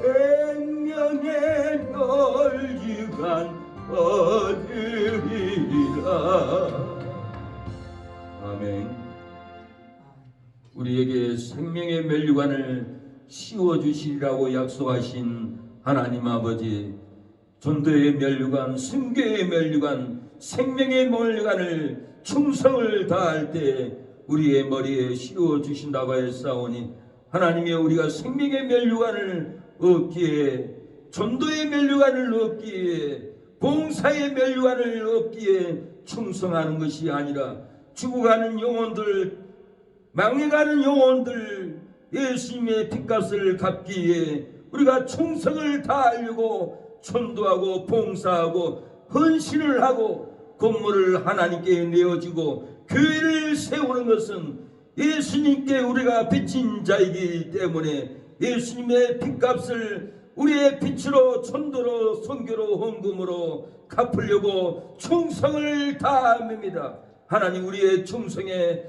생명의 멸류관 얻으리라. 아멘. 우리에게 생명의 멸류관을 씌워주시리라고 약속하신 하나님 아버지, 전도의 멸류관, 순교의 멸류관, 생명의 멸류관을 충성을 다할 때 우리의 머리에 씌워주신다고 했사오니, 하나님이 우리가 생명의 멸류관을 얻기에, 전도의 멸류관을 얻기에, 봉사의 멸류관을 얻기에 충성하는 것이 아니라 죽어가는 영혼들, 망해가는 영혼들, 예수님의 핏값을 갚기에 우리가 충성을 다하려고 전도하고 봉사하고 헌신을 하고 건물을 하나님께 내어주고 교회를 세우는 것은 예수님께 우리가 빚진 자이기 때문에 예수님의 핏값을 우리의 빛으로 전도로 선교로 헌금으로 갚으려고 충성을 다합니다. 하나님, 우리의 충성에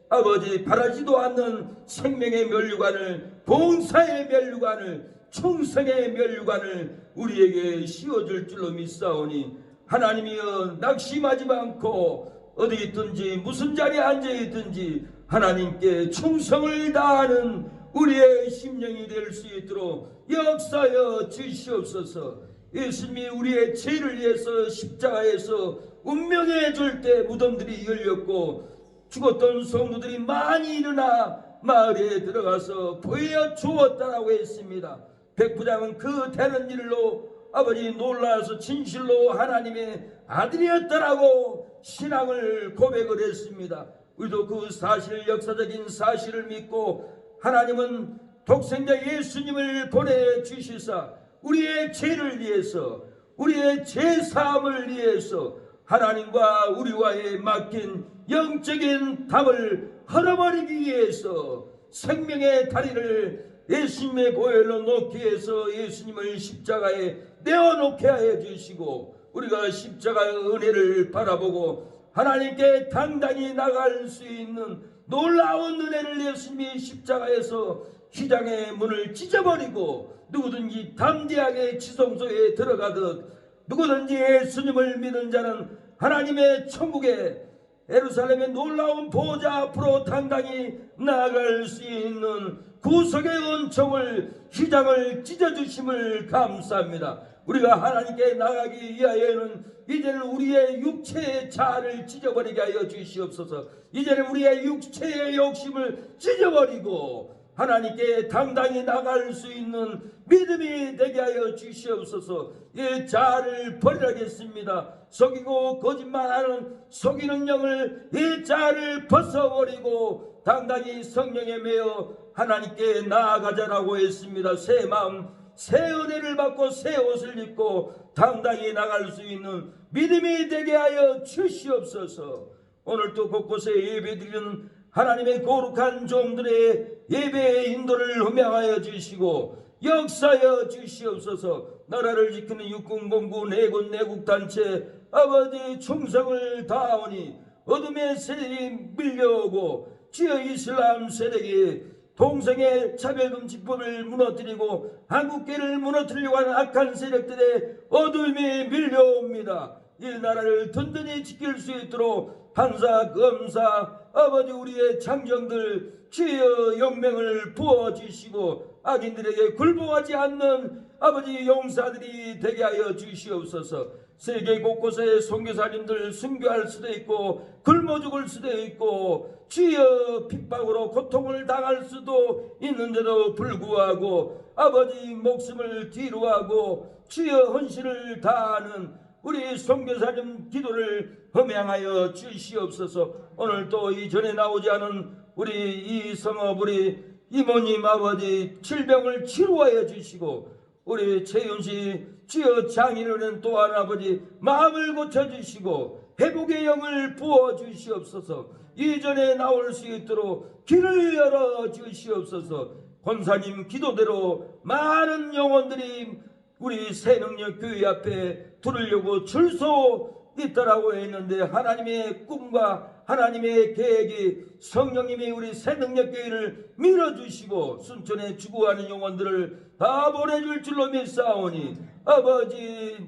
아버지 바라지도 않는 생명의 멸류관을, 봉사의 멸류관을, 충성의 멸류관을 우리에게 씌워줄 줄로 믿사오니, 하나님이여 낙심하지 않고 어디 있든지 무슨 자리에 앉아 있든지 하나님께 충성을 다하는 우리의 심령이 될 수 있도록 역사하여 주시옵소서. 예수님이 우리의 죄를 위해서 십자가에서 운명해 줄 때 무덤들이 열렸고 죽었던 성도들이 많이 일어나 마을에 들어가서 보여 주었다라고 했습니다. 백부장은 그 되는 일로 아버지 놀라서 진실로 하나님의 아들이었다라고 신앙을 고백을 했습니다. 우리도 그 사실, 역사적인 사실을 믿고 하나님은 독생자 예수님을 보내주시사 우리의 죄를 위해서, 우리의 죄사함을 위해서 하나님과 우리와의 맡긴 영적인 답을 헐어버리기 위해서 생명의 다리를 예수님의 보혈로 놓기 위해서 예수님을 십자가에 내어놓게 하여 주시고, 우리가 십자가의 은혜를 바라보고 하나님께 당당히 나갈 수 있는 놀라운 은혜를 예수님이 십자가에서 휘장의 문을 찢어버리고 누구든지 담대하게 지성소에 들어가듯, 누구든지 예수님을 믿는 자는 하나님의 천국에 예루살렘의 놀라운 보좌 앞으로 당당히 나아갈 수 있는 구속의 은총을, 휘장을 찢어주심을 감사합니다. 우리가 하나님께 나가기 위하여는 이제는 우리의 육체의 자아를 찢어버리게 하여 주시옵소서. 이제는 우리의 육체의 욕심을 찢어버리고 하나님께 당당히 나갈 수 있는 믿음이 되게 하여 주시옵소서. 이 자아를 버리라겠습니다. 속이고 거짓말하는 속이는 영을, 이 자아를 벗어버리고 당당히 성령에 매여 하나님께 나아가자라고 했습니다. 새 마음, 새 은혜를 받고 새 옷을 입고 당당히 나갈 수 있는 믿음이 되게 하여 주시옵소서. 오늘도 곳곳에 예배드리는 하나님의 거룩한 종들의 예배의 인도를 흠양하여 주시고 역사하여 주시옵소서. 나라를 지키는 육군공군 내군 내국단체 아버지 충성을 다하오니 어둠의 세력이 밀려오고 주여 이슬람 세력이 동성애 차별금지법을 무너뜨리고 한국계를 무너뜨리려고 하는 악한 세력들의 어둠이 밀려옵니다. 이 나라를 든든히 지킬 수 있도록 판사, 검사, 아버지 우리의 장정들 주여 용맹을 부어주시고 악인들에게 굴복하지 않는 아버지 용사들이 되게 하여 주시옵소서. 세계 곳곳에 선교사님들 순교할 수도 있고 굶어 죽을 수도 있고 주여 핍박으로 고통을 당할 수도 있는데도 불구하고 아버지 목숨을 뒤로 하고 주여 헌신을 다하는 우리 선교사님 기도를 흠양하여 주시옵소서. 오늘 또 이전에 나오지 않은 우리 이 성업 우리 이모님 아버지 질병을 치료하여 주시고 우리 최윤씨 주여 장인어른 또한 아버지 마음을 고쳐주시고 회복의 영을 부어주시옵소서. 이전에 나올 수 있도록 길을 열어주시옵소서. 권사님 기도대로 많은 영혼들이 우리 새능력교회 앞에 들으려고 줄서 있다라고 했는데 하나님의 꿈과 하나님의 계획이 성령님이 우리 새능력교회를 밀어주시고 순천에 죽어가는 영혼들을 다 보내줄 줄로 믿사오니 아버지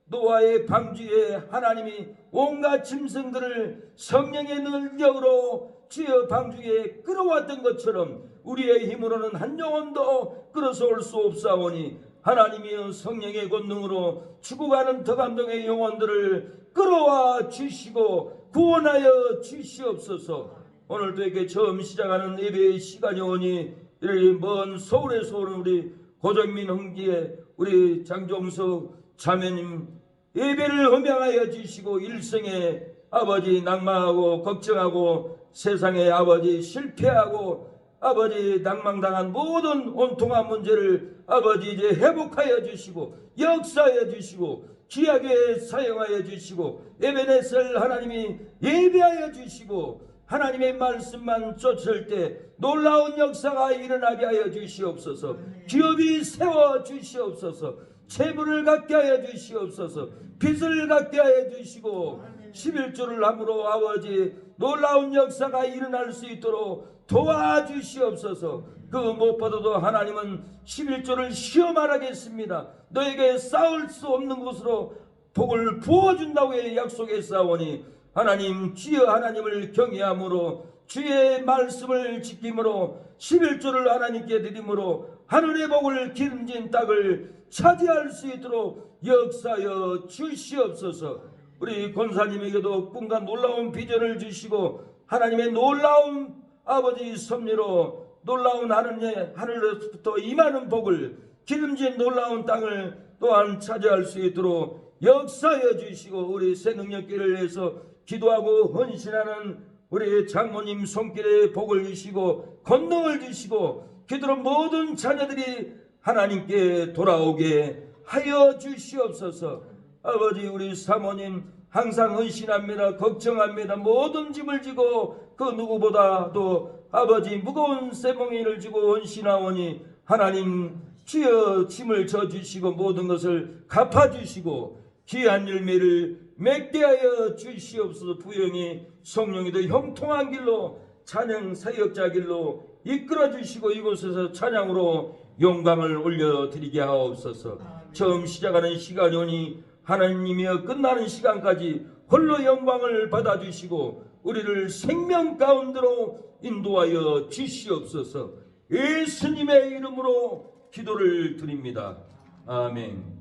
노아의 방주에 하나님이 온갖 짐승들을 성령의 능력으로 주여 방주에 끌어왔던 것처럼 우리의 힘으로는 한 영혼도 끌어서 올 수 없사오니 하나님이여 성령의 권능으로 죽어가는 더 감동의 영혼들을 끌어와 주시고 구원하여 주시옵소서. 오늘도 이렇게 처음 시작하는 예배의 시간이 오니 이렇게 먼 서울에서 오는 우리 고정민 형제의 우리 장종석 자매님 예배를 허명하여 주시고 일생에 아버지 낭망하고 걱정하고 세상에 아버지 실패하고 아버지 낭망당한 모든 온통한 문제를 아버지 이제 회복하여 주시고 역사하여 주시고 귀하게 사용하여 주시고 에베네셀 하나님이 예배하여 주시고 하나님의 말씀만 쫓을 때 놀라운 역사가 일어나게 하여 주시옵소서. 기업이 세워 주시옵소서. 재물을 갖게 하여 주시옵소서. 빚을 갖게 하여 주시고 11조를 함으로 아버지 놀라운 역사가 일어날 수 있도록 도와주시옵소서. 그 무엇보다도 하나님은 11조를 시험 안 하겠습니다. 너에게 싸울 수 없는 곳으로 복을 부어준다고 약속했사오니 하나님 주여 하나님을 경외함으로 주의 말씀을 지킴으로 11조를 하나님께 드림으로 하늘의 복을 기름진 땅을 차지할 수 있도록 역사하여 주시옵소서. 우리 권사님에게도 꿈과 놀라운 비전을 주시고 하나님의 놀라운 아버지 섭리로 놀라운 하늘로부터 임하는 복을 기름진 놀라운 땅을 또한 차지할 수 있도록 역사하여 주시고 우리 새능력길을 위해서 기도하고 헌신하는 우리 장모님 손길에 복을 주시고 권능을 주시고 기도로 모든 자녀들이 하나님께 돌아오게 하여 주시옵소서. 아버지 우리 사모님 항상 헌신합니다. 걱정합니다. 모든 짐을 지고 그 누구보다도 아버지 무거운 쇠몽이를 지고 헌신하오니 하나님 주여 짐을 져주시고 모든 것을 갚아주시고 귀한 열매를 맺게 하여 주시옵소서. 부영이 성령이도 형통한 길로 찬양 사역자 길로 이끌어 주시고 이곳에서 찬양으로 영광을 올려드리게 하옵소서. 처음 시작하는 시간이 오니 하나님이여 끝나는 시간까지 홀로 영광을 받아주시고 우리를 생명 가운데로 인도하여 주시옵소서. 예수님의 이름으로 기도를 드립니다. 아멘.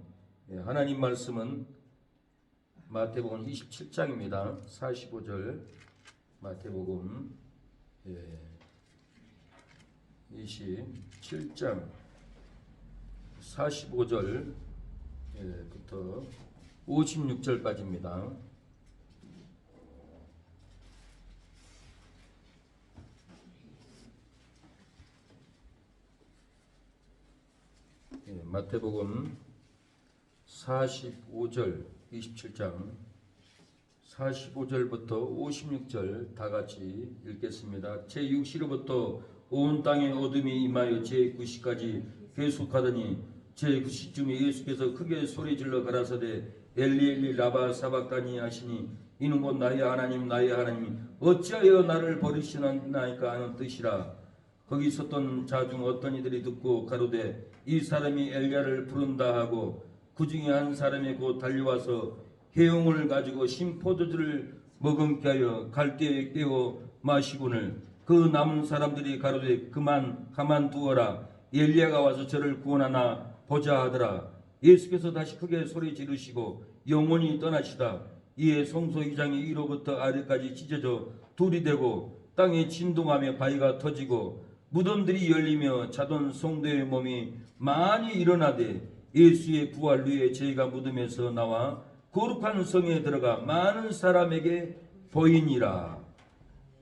하나님 말씀은 마태복음 27장입니다. 45절 마태복음 27장 45절부터 56절까지입니다. 마태복음 45절 27장 45절부터 56절 다같이 읽겠습니다. 제6시로부터 온 땅에 어둠이 임하여 제9시까지 계속하더니 제9시쯤에 예수께서 크게 소리질러 가라사대 엘리 엘리 라바 사박다니 하시니 이는 곧 나의 하나님 나의 하나님 어찌하여 나를 버리시나이까 하는 뜻이라. 거기 있었던 자 중 어떤 이들이 듣고 가로되 이 사람이 엘리야를 부른다 하고 그 중에 한 사람이 곧 달려와서 해용을 가지고 신포도주를 머금게 하여 갈대에 깨워 마시고는 그 남은 사람들이 가로되 가만 두어라 엘리야가 와서 저를 구원하나 보자 하더라. 예수께서 다시 크게 소리 지르시고 영원히 떠나시다. 이에 성소이장이 위로부터 아래까지 찢어져 둘이 되고 땅에 진동하며 바위가 터지고 무덤들이 열리며 자돈 성도의 몸이 많이 일어나되 예수의 부활 후에 저희가 무덤에서 나와 거룩한 성에 들어가 많은 사람에게 보이니라.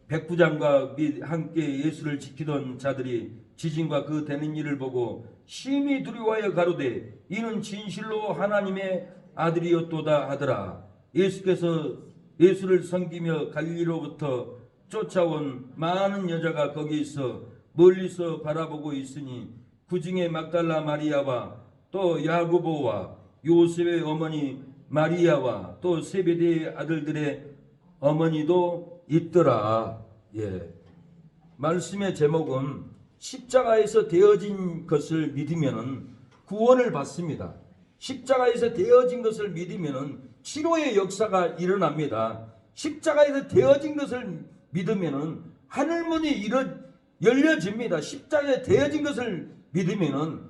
백부장과 및 함께 예수를 지키던 자들이 지진과 그 되는 일을 보고 심히 두려워하여 가로되 이는 진실로 하나님의 아들이었도다 하더라. 예수께서 예수를 섬기며 갈릴리로부터 쫓아온 많은 여자가 거기 있어 멀리서 바라보고 있으니 그 중에 막달라 마리아와 또 야고보와 요셉의 어머니 마리아와 또 세베대의 아들들의 어머니도 있더라. 말씀의 제목은 십자가에서 되어진 것을 믿으면 구원을 받습니다. 십자가에서 되어진 것을 믿으면 치료의 역사가 일어납니다. 십자가에서 되어진 것을 믿으면 하늘문이 열려집니다. 십자가에 되어진 것을 믿으면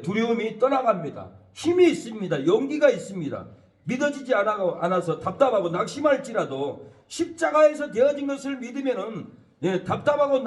두려움이 떠나갑니다. 힘이 있습니다. 용기가 있습니다. 믿어지지 않아서 답답하고 낙심할지라도 십자가에서 되어진 것을 믿으면 답답하고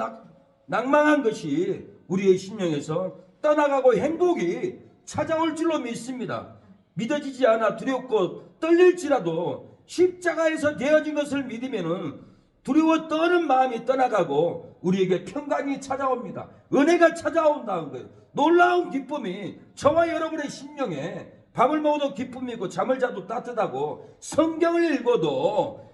낭망한 것이 우리의 심령에서 떠나가고 행복이 찾아올 줄로 믿습니다. 믿어지지 않아 두렵고 떨릴지라도 십자가에서 되어진 것을 믿으면 두려워 떠는 마음이 떠나가고 우리에게 평강이 찾아옵니다. 은혜가 찾아온다는 거예요. 놀라운 기쁨이 저와 여러분의 심령에 밥을 먹어도 기쁨이 있고 잠을 자도 따뜻하고 성경을 읽어도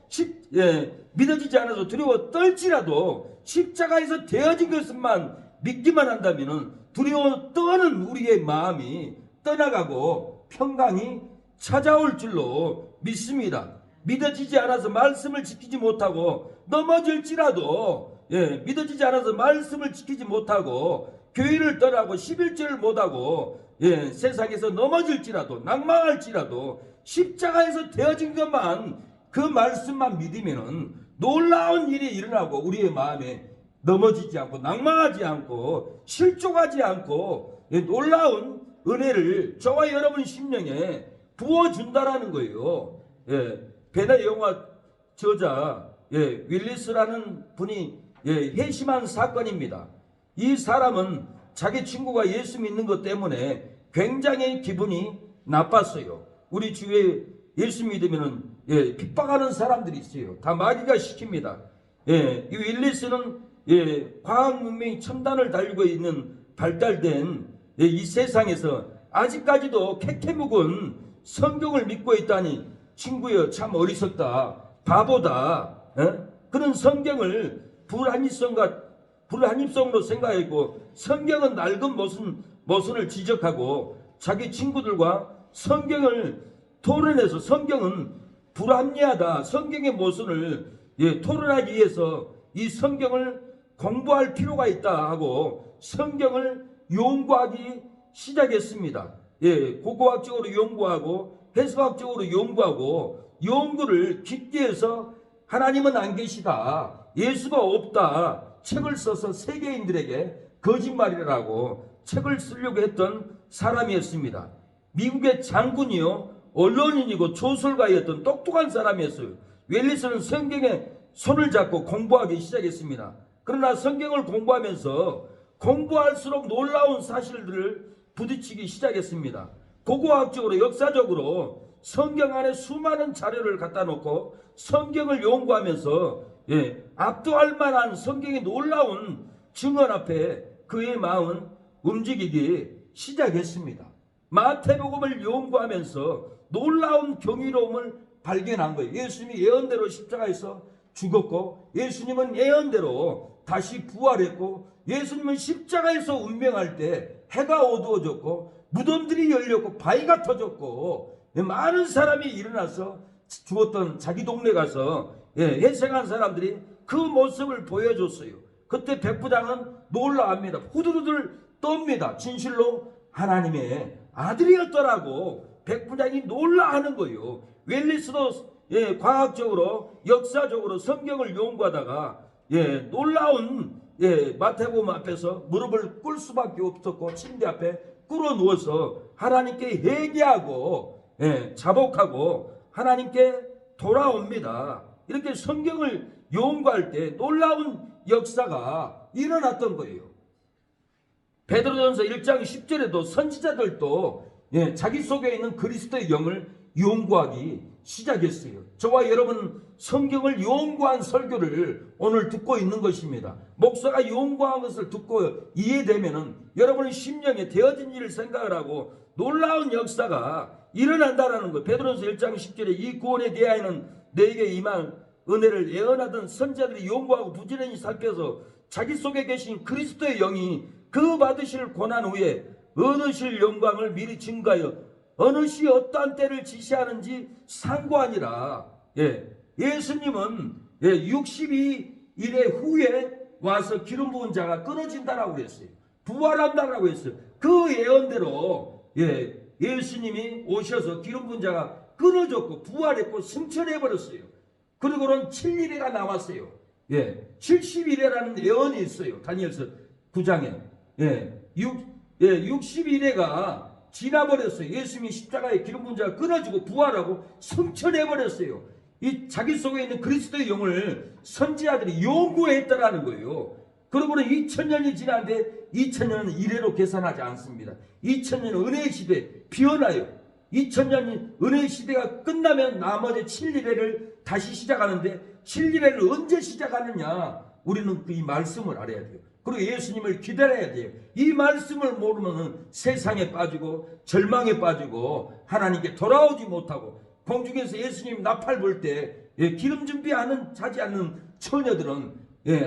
믿어지지 않아서 두려워 떨지라도 십자가에서 되어진 것만 믿기만 한다면 두려워 떠는 우리의 마음이 떠나가고 평강이 찾아올 줄로 믿습니다. 믿어지지 않아서 말씀을 지키지 못하고 넘어질지라도 믿어지지 않아서 말씀을 지키지 못하고 교회를 떠나고 11절을 못하고 세상에서 넘어질지라도 낭망할지라도 십자가에서 되어진 것만 그 말씀만 믿으면 놀라운 일이 일어나고 우리의 마음에 넘어지지 않고 낭망하지 않고 실족하지 않고 놀라운 은혜를 저와 여러분 심령에 부어준다라는 거예요. 베네 영화 저자 윌리스라는 분이 회심한 사건입니다. 이 사람은 자기 친구가 예수 믿는 것 때문에 굉장히 기분이 나빴어요. 우리 주위에 예수 믿으면 핍박하는 사람들이 있어요. 다 마귀가 시킵니다. 이 윌리스는 과학 문명이 첨단을 달리고 있는 발달된 이 세상에서 아직까지도 캐캐묵은 성경을 믿고 있다니 친구여 참 어리석다 바보다. 그런 성경을 불합리성으로 생각하고 성경은 낡은 모순을 지적하고 자기 친구들과 성경을 토론해서 성경은 불합리하다 성경의 모순을 토론하기 위해서 이 성경을 공부할 필요가 있다 하고 성경을 연구하기 시작했습니다. 고고학적으로 연구하고 해석학적으로 연구하고 연구를 깊게 해서 하나님은 안 계시다 예수가 없다 책을 써서 세계인들에게 거짓말이라고 책을 쓰려고 했던 사람이었습니다. 미국의 장군이요 언론인이고 조술가였던 똑똑한 사람이었어요. 웰리스는 성경에 손을 잡고 공부하기 시작했습니다. 그러나 성경을 공부하면서 공부할수록 놀라운 사실들을 부딪히기 시작했습니다. 고고학적으로 역사적으로 성경 안에 수많은 자료를 갖다 놓고 성경을 연구하면서 압도할 만한 성경의 놀라운 증언 앞에 그의 마음은 움직이기 시작했습니다. 마태복음을 연구하면서 놀라운 경이로움을 발견한 거예요. 예수님이 예언대로 십자가에서 죽었고 예수님은 예언대로 다시 부활했고 예수님은 십자가에서 운명할 때 해가 어두워졌고 무덤들이 열렸고 바위가 터졌고 많은 사람이 일어나서 죽었던 자기 동네 가서 회생한 사람들이 그 모습을 보여줬어요. 그때 백부장은 놀라합니다. 후들후들 떱니다. 진실로 하나님의 아들이었더라고 백부장이 놀라하는 거예요. 웰리스도 과학적으로 역사적으로 성경을 연구하다가 놀라운 마태복음 앞에서 무릎을 꿇을 수밖에 없었고 침대 앞에 꿇어 누워서 하나님께 회개하고 자복하고 하나님께 돌아옵니다. 이렇게 성경을 연구할 때 놀라운 역사가 일어났던 거예요. 베드로전서 1장 10절에도 선지자들도 자기 속에 있는 그리스도의 영을 연구하기 시작했어요. 저와 여러분 성경을 연구한 설교를 오늘 듣고 있는 것입니다. 목사가 연구한 것을 듣고 이해되면은 여러분의 심령에 되어진 일을 생각을 하고 놀라운 역사가 일어난다라는 거예요. 베드로전서 1장 10절에 이 구원에 대하여는 너에게 임한 은혜를 예언하던 선지자들이 연구하고 부지런히 살펴서 자기 속에 계신 그리스도의 영이 그 받으실 고난 후에 얻으실 영광을 미리 증거하여 어느 시 어떠한 때를 지시하는지 상고하니라. 예수님은 62일의 후에 와서 기름 부은 자가 끊어진다라고 했어요. 부활한다라고 했어요. 그 예언대로 예수님이 오셔서 기름 분자가 끊어졌고 부활했고 승천해버렸어요. 그리고는 7일에가 남았어요. 70일에라는 예언이 있어요. 다니엘서 9장에. 60일에가 지나버렸어요. 예수님이 십자가에 기름 분자가 끊어지고 부활하고 승천해버렸어요. 이 자기 속에 있는 그리스도의 영을 선지자들이 요구했다라는 거예요. 그러고는 2000년이 지났는데 2000년은 이래로 계산하지 않습니다. 2000년은 은혜의 시대 비어나요. 2000년 은혜의 시대가 끝나면 나머지 7일회를 다시 시작하는데 7일회를 언제 시작하느냐? 우리는 이 말씀을 알아야 돼요. 그리고 예수님을 기다려야 돼요. 이 말씀을 모르면 세상에 빠지고 절망에 빠지고 하나님께 돌아오지 못하고 공중에서 예수님 나팔 불 때 기름 자지 않는 처녀들은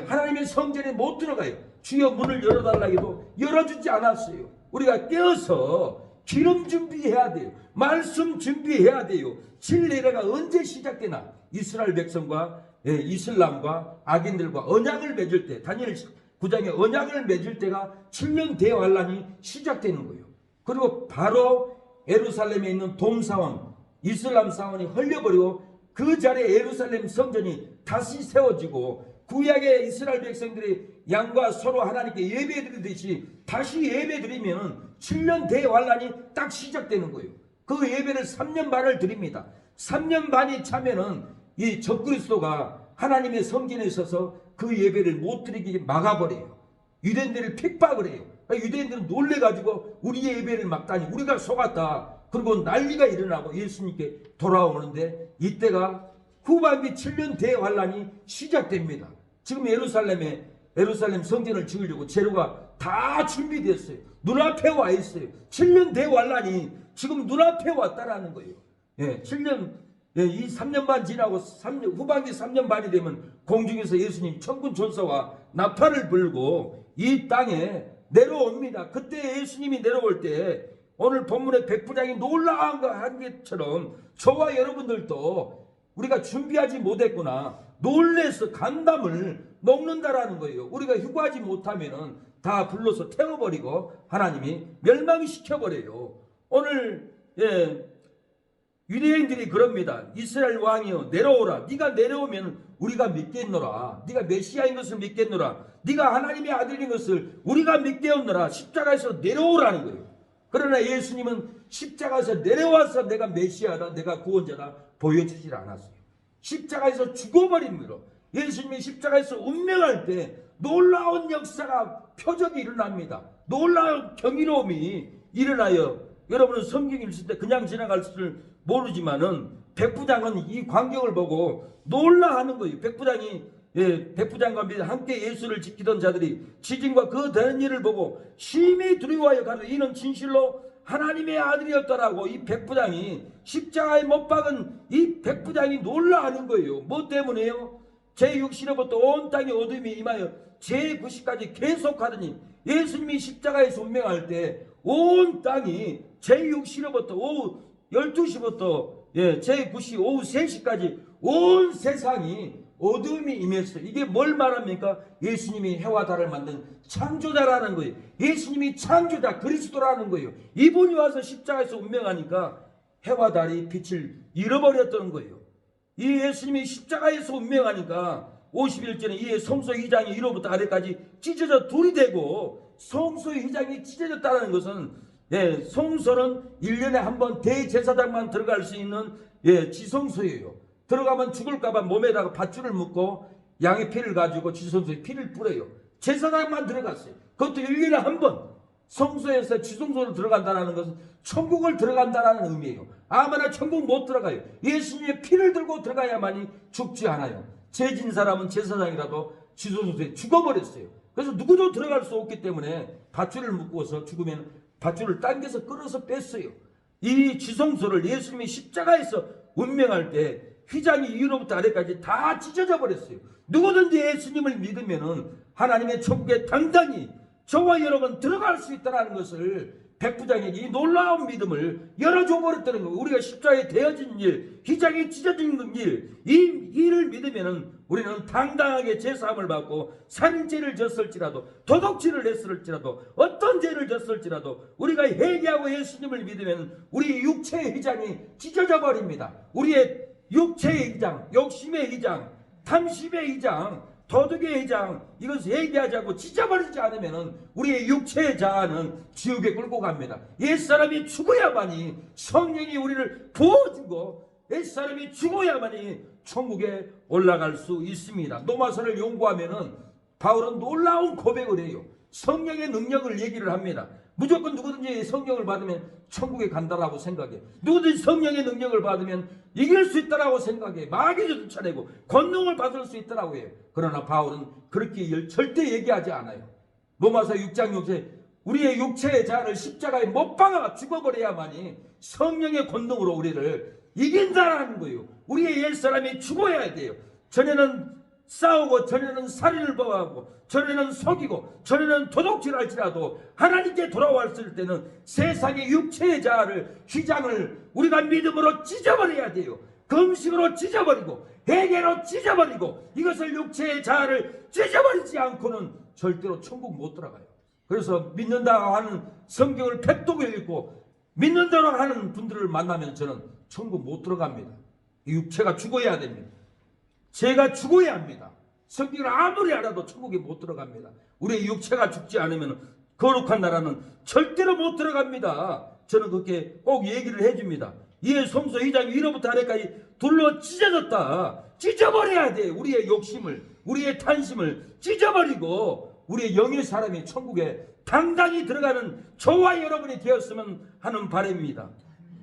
하나님의 성전에 못 들어가요. 주여 문을 열어달라 해도 열어주지 않았어요. 우리가 깨어서 기름 준비해야 돼요. 말씀 준비해야 돼요. 7일회가 언제 시작되나? 이스라엘 백성과 이슬람과 악인들과 언약을 맺을 때, 다니엘 9장에 언약을 맺을 때가 7년 대환란이 시작되는 거예요. 그리고 바로 예루살렘에 있는 돔사원, 이슬람 사원이 헐려버리고 그 자리에 예루살렘 성전이 다시 세워지고 구약의 이스라엘 백성들이 양과 서로 하나님께 예배드리듯이 다시 예배드리면 7년 대환란이 딱 시작되는 거예요. 그 예배를 3년 반을 드립니다. 3년 반이 차면은 이 적그리스도가 하나님의 성전에 있어서 그 예배를 못 드리게 막아버려요. 유대인들을 핍박을 해요. 유대인들은 놀래가지고 우리의 예배를 막다니 우리가 속았다. 그리고 난리가 일어나고 예수님께 돌아오는데 이때가 후반기 7년 대환란이 시작됩니다. 지금 예루살렘 성전을 지으려고 재료가 다 준비됐어요. 눈앞에 와 있어요. 7년 대환란이 지금 눈앞에 왔다라는 거예요. 7년, 이 3년 반 지나고 후반기 3년 반이 되면 공중에서 예수님 천군 천사와 나팔을 불고 이 땅에 내려옵니다. 그때 예수님이 내려올 때 오늘 본문의 백부장이 놀라운 것처럼 저와 여러분들도 우리가 준비하지 못했구나. 놀래서 간담을 먹는다라는 거예요. 우리가 휴가하지 못하면은 다 불러서 태워버리고 하나님이 멸망시켜버려요. 오늘 유대인들이 그럽니다. 이스라엘 왕이여 내려오라. 네가 내려오면 우리가 믿겠노라. 네가 메시아인 것을 믿겠노라. 네가 하나님의 아들인 것을 우리가 믿겠노라. 십자가에서 내려오라는 거예요. 그러나 예수님은 십자가에서 내려와서 내가 메시아다, 내가 구원자다 보여주질 않았어요. 십자가에서 죽어버린 거로 예수님이 십자가에서 운명할 때 놀라운 역사가 표적이 일어납니다. 놀라운 경이로움이 일어나요. 여러분은 성경 읽을 때 그냥 지나갈 줄 모르지만은 백부장은 이 광경을 보고 놀라하는 거예요. 백부장과 함께 예수를 지키던 자들이 지진과 그 되는 일을 보고 심히 두려워하여 가되 이는 진실로 하나님의 아들이었더라고. 이 백부장이 십자가에 못 박은 이 백부장이 놀라하는 거예요. 뭐 때문에요? 제6시로부터 온 땅에 어둠이 임하여 제9시까지 계속하더니 예수님이 십자가에서 운명할 때 온 땅이 제6시로부터 오후 12시부터 제9시 오후 3시까지 온 세상이 어둠이 임했어요. 이게 뭘 말합니까? 예수님이 해와 달을 만든 창조자라는 거예요. 예수님이 창조자 그리스도라는 거예요. 이분이 와서 십자가에서 운명하니까 해와 달이 빛을 잃어버렸던 거예요. 이 예수님이 십자가에서 운명하니까 51절에 이에 성소 휘장이 위로부터 아래까지 찢어져 둘이 되고 성소의 휘장이 찢어졌다는 것은 성소는 1년에 한 번 대제사장만 들어갈 수 있는 지성소예요. 들어가면 죽을까봐 몸에다가 밧줄을 묶고 양의 피를 가지고 지성소에 피를 뿌려요. 제사장만 들어갔어요. 그것도 1년에 한 번. 성소에서 지성소로 들어간다는 것은 천국을 들어간다는 의미예요. 아무나 천국 못 들어가요. 예수님의 피를 들고 들어가야만이 죽지 않아요. 죄진 사람은 제사장이라도 지성소에 죽어버렸어요. 그래서 누구도 들어갈 수 없기 때문에 밧줄을 묶어서 죽으면 밧줄을 당겨서 끌어서 뺐어요. 이 지성소를 예수님이 십자가에서 운명할 때 휘장이 위로부터 아래까지 다 찢어져 버렸어요. 누구든지 예수님을 믿으면 하나님의 천국에 당당히 저와 여러분 들어갈 수 있다는 것을 백부장에게 이 놀라운 믿음을 열어줘 버렸다는 거예요. 우리가 십자가에 대어진 일, 휘장에 찢어진 일, 이 일을 믿으면은 우리는 당당하게 제사함을 받고 살인죄를 졌을지라도, 도둑질을 했을지라도, 어떤 죄를 졌을지라도 우리가 회개하고 예수님을 믿으면 우리 육체의 휘장이 찢어져 버립니다. 우리의 육체의 휘장, 욕심의 휘장, 탐심의 휘장, 도둑의 휘장, 이것을 회개하지 않고 찢어버리지 않으면 우리의 육체의 자아는 지옥에 끌고 갑니다. 옛사람이 죽어야만이 성령이 우리를 부어주고 옛사람이 죽어야만이 천국에 올라갈 수 있습니다. 로마서를 연구하면은 바울은 놀라운 고백을 해요. 성령의 능력을 얘기를 합니다. 무조건 누구든지 성령을 받으면 천국에 간다라고 생각해. 누구든지 성령의 능력을 받으면 이길 수 있다라고 생각해. 마귀를 쫓아내고 권능을 받을 수 있다라고 해요. 그러나 바울은 그렇게 절대 얘기하지 않아요. 로마서 6장 6절 우리의 육체의 자아를 십자가에 못 박아 죽어버려야만이 성령의 권능으로 우리를 이긴다라는 거예요. 우리의 옛사람이 죽어야 돼요. 전에는 싸우고 전에는 살인을 범하고 전에는 속이고 전에는 도둑질할지라도 하나님께 돌아왔을 때는 세상의 육체의 자아를 휘장을 우리가 믿음으로 찢어버려야 돼요. 금식으로 찢어버리고 회개로 찢어버리고 이것을 육체의 자아를 찢어버리지 않고는 절대로 천국 못 들어가요. 그래서 믿는다고 하는 성경을 팩독을 읽고 믿는다고 하는 분들을 만나면 저는 천국 못 들어갑니다. 이 육체가 죽어야 됩니다. 죄가 죽어야 합니다. 성경을 아무리 알아도 천국에 못 들어갑니다. 우리의 육체가 죽지 않으면 거룩한 나라는 절대로 못 들어갑니다. 저는 그렇게 꼭 얘기를 해줍니다. 이에 성소 2장 1호부터 아래까지 둘러 찢어졌다. 찢어버려야 돼. 우리의 욕심을, 우리의 탄심을 찢어버리고 우리의 영의 사람이 천국에 당당히 들어가는 저와 여러분이 되었으면 하는 바람입니다.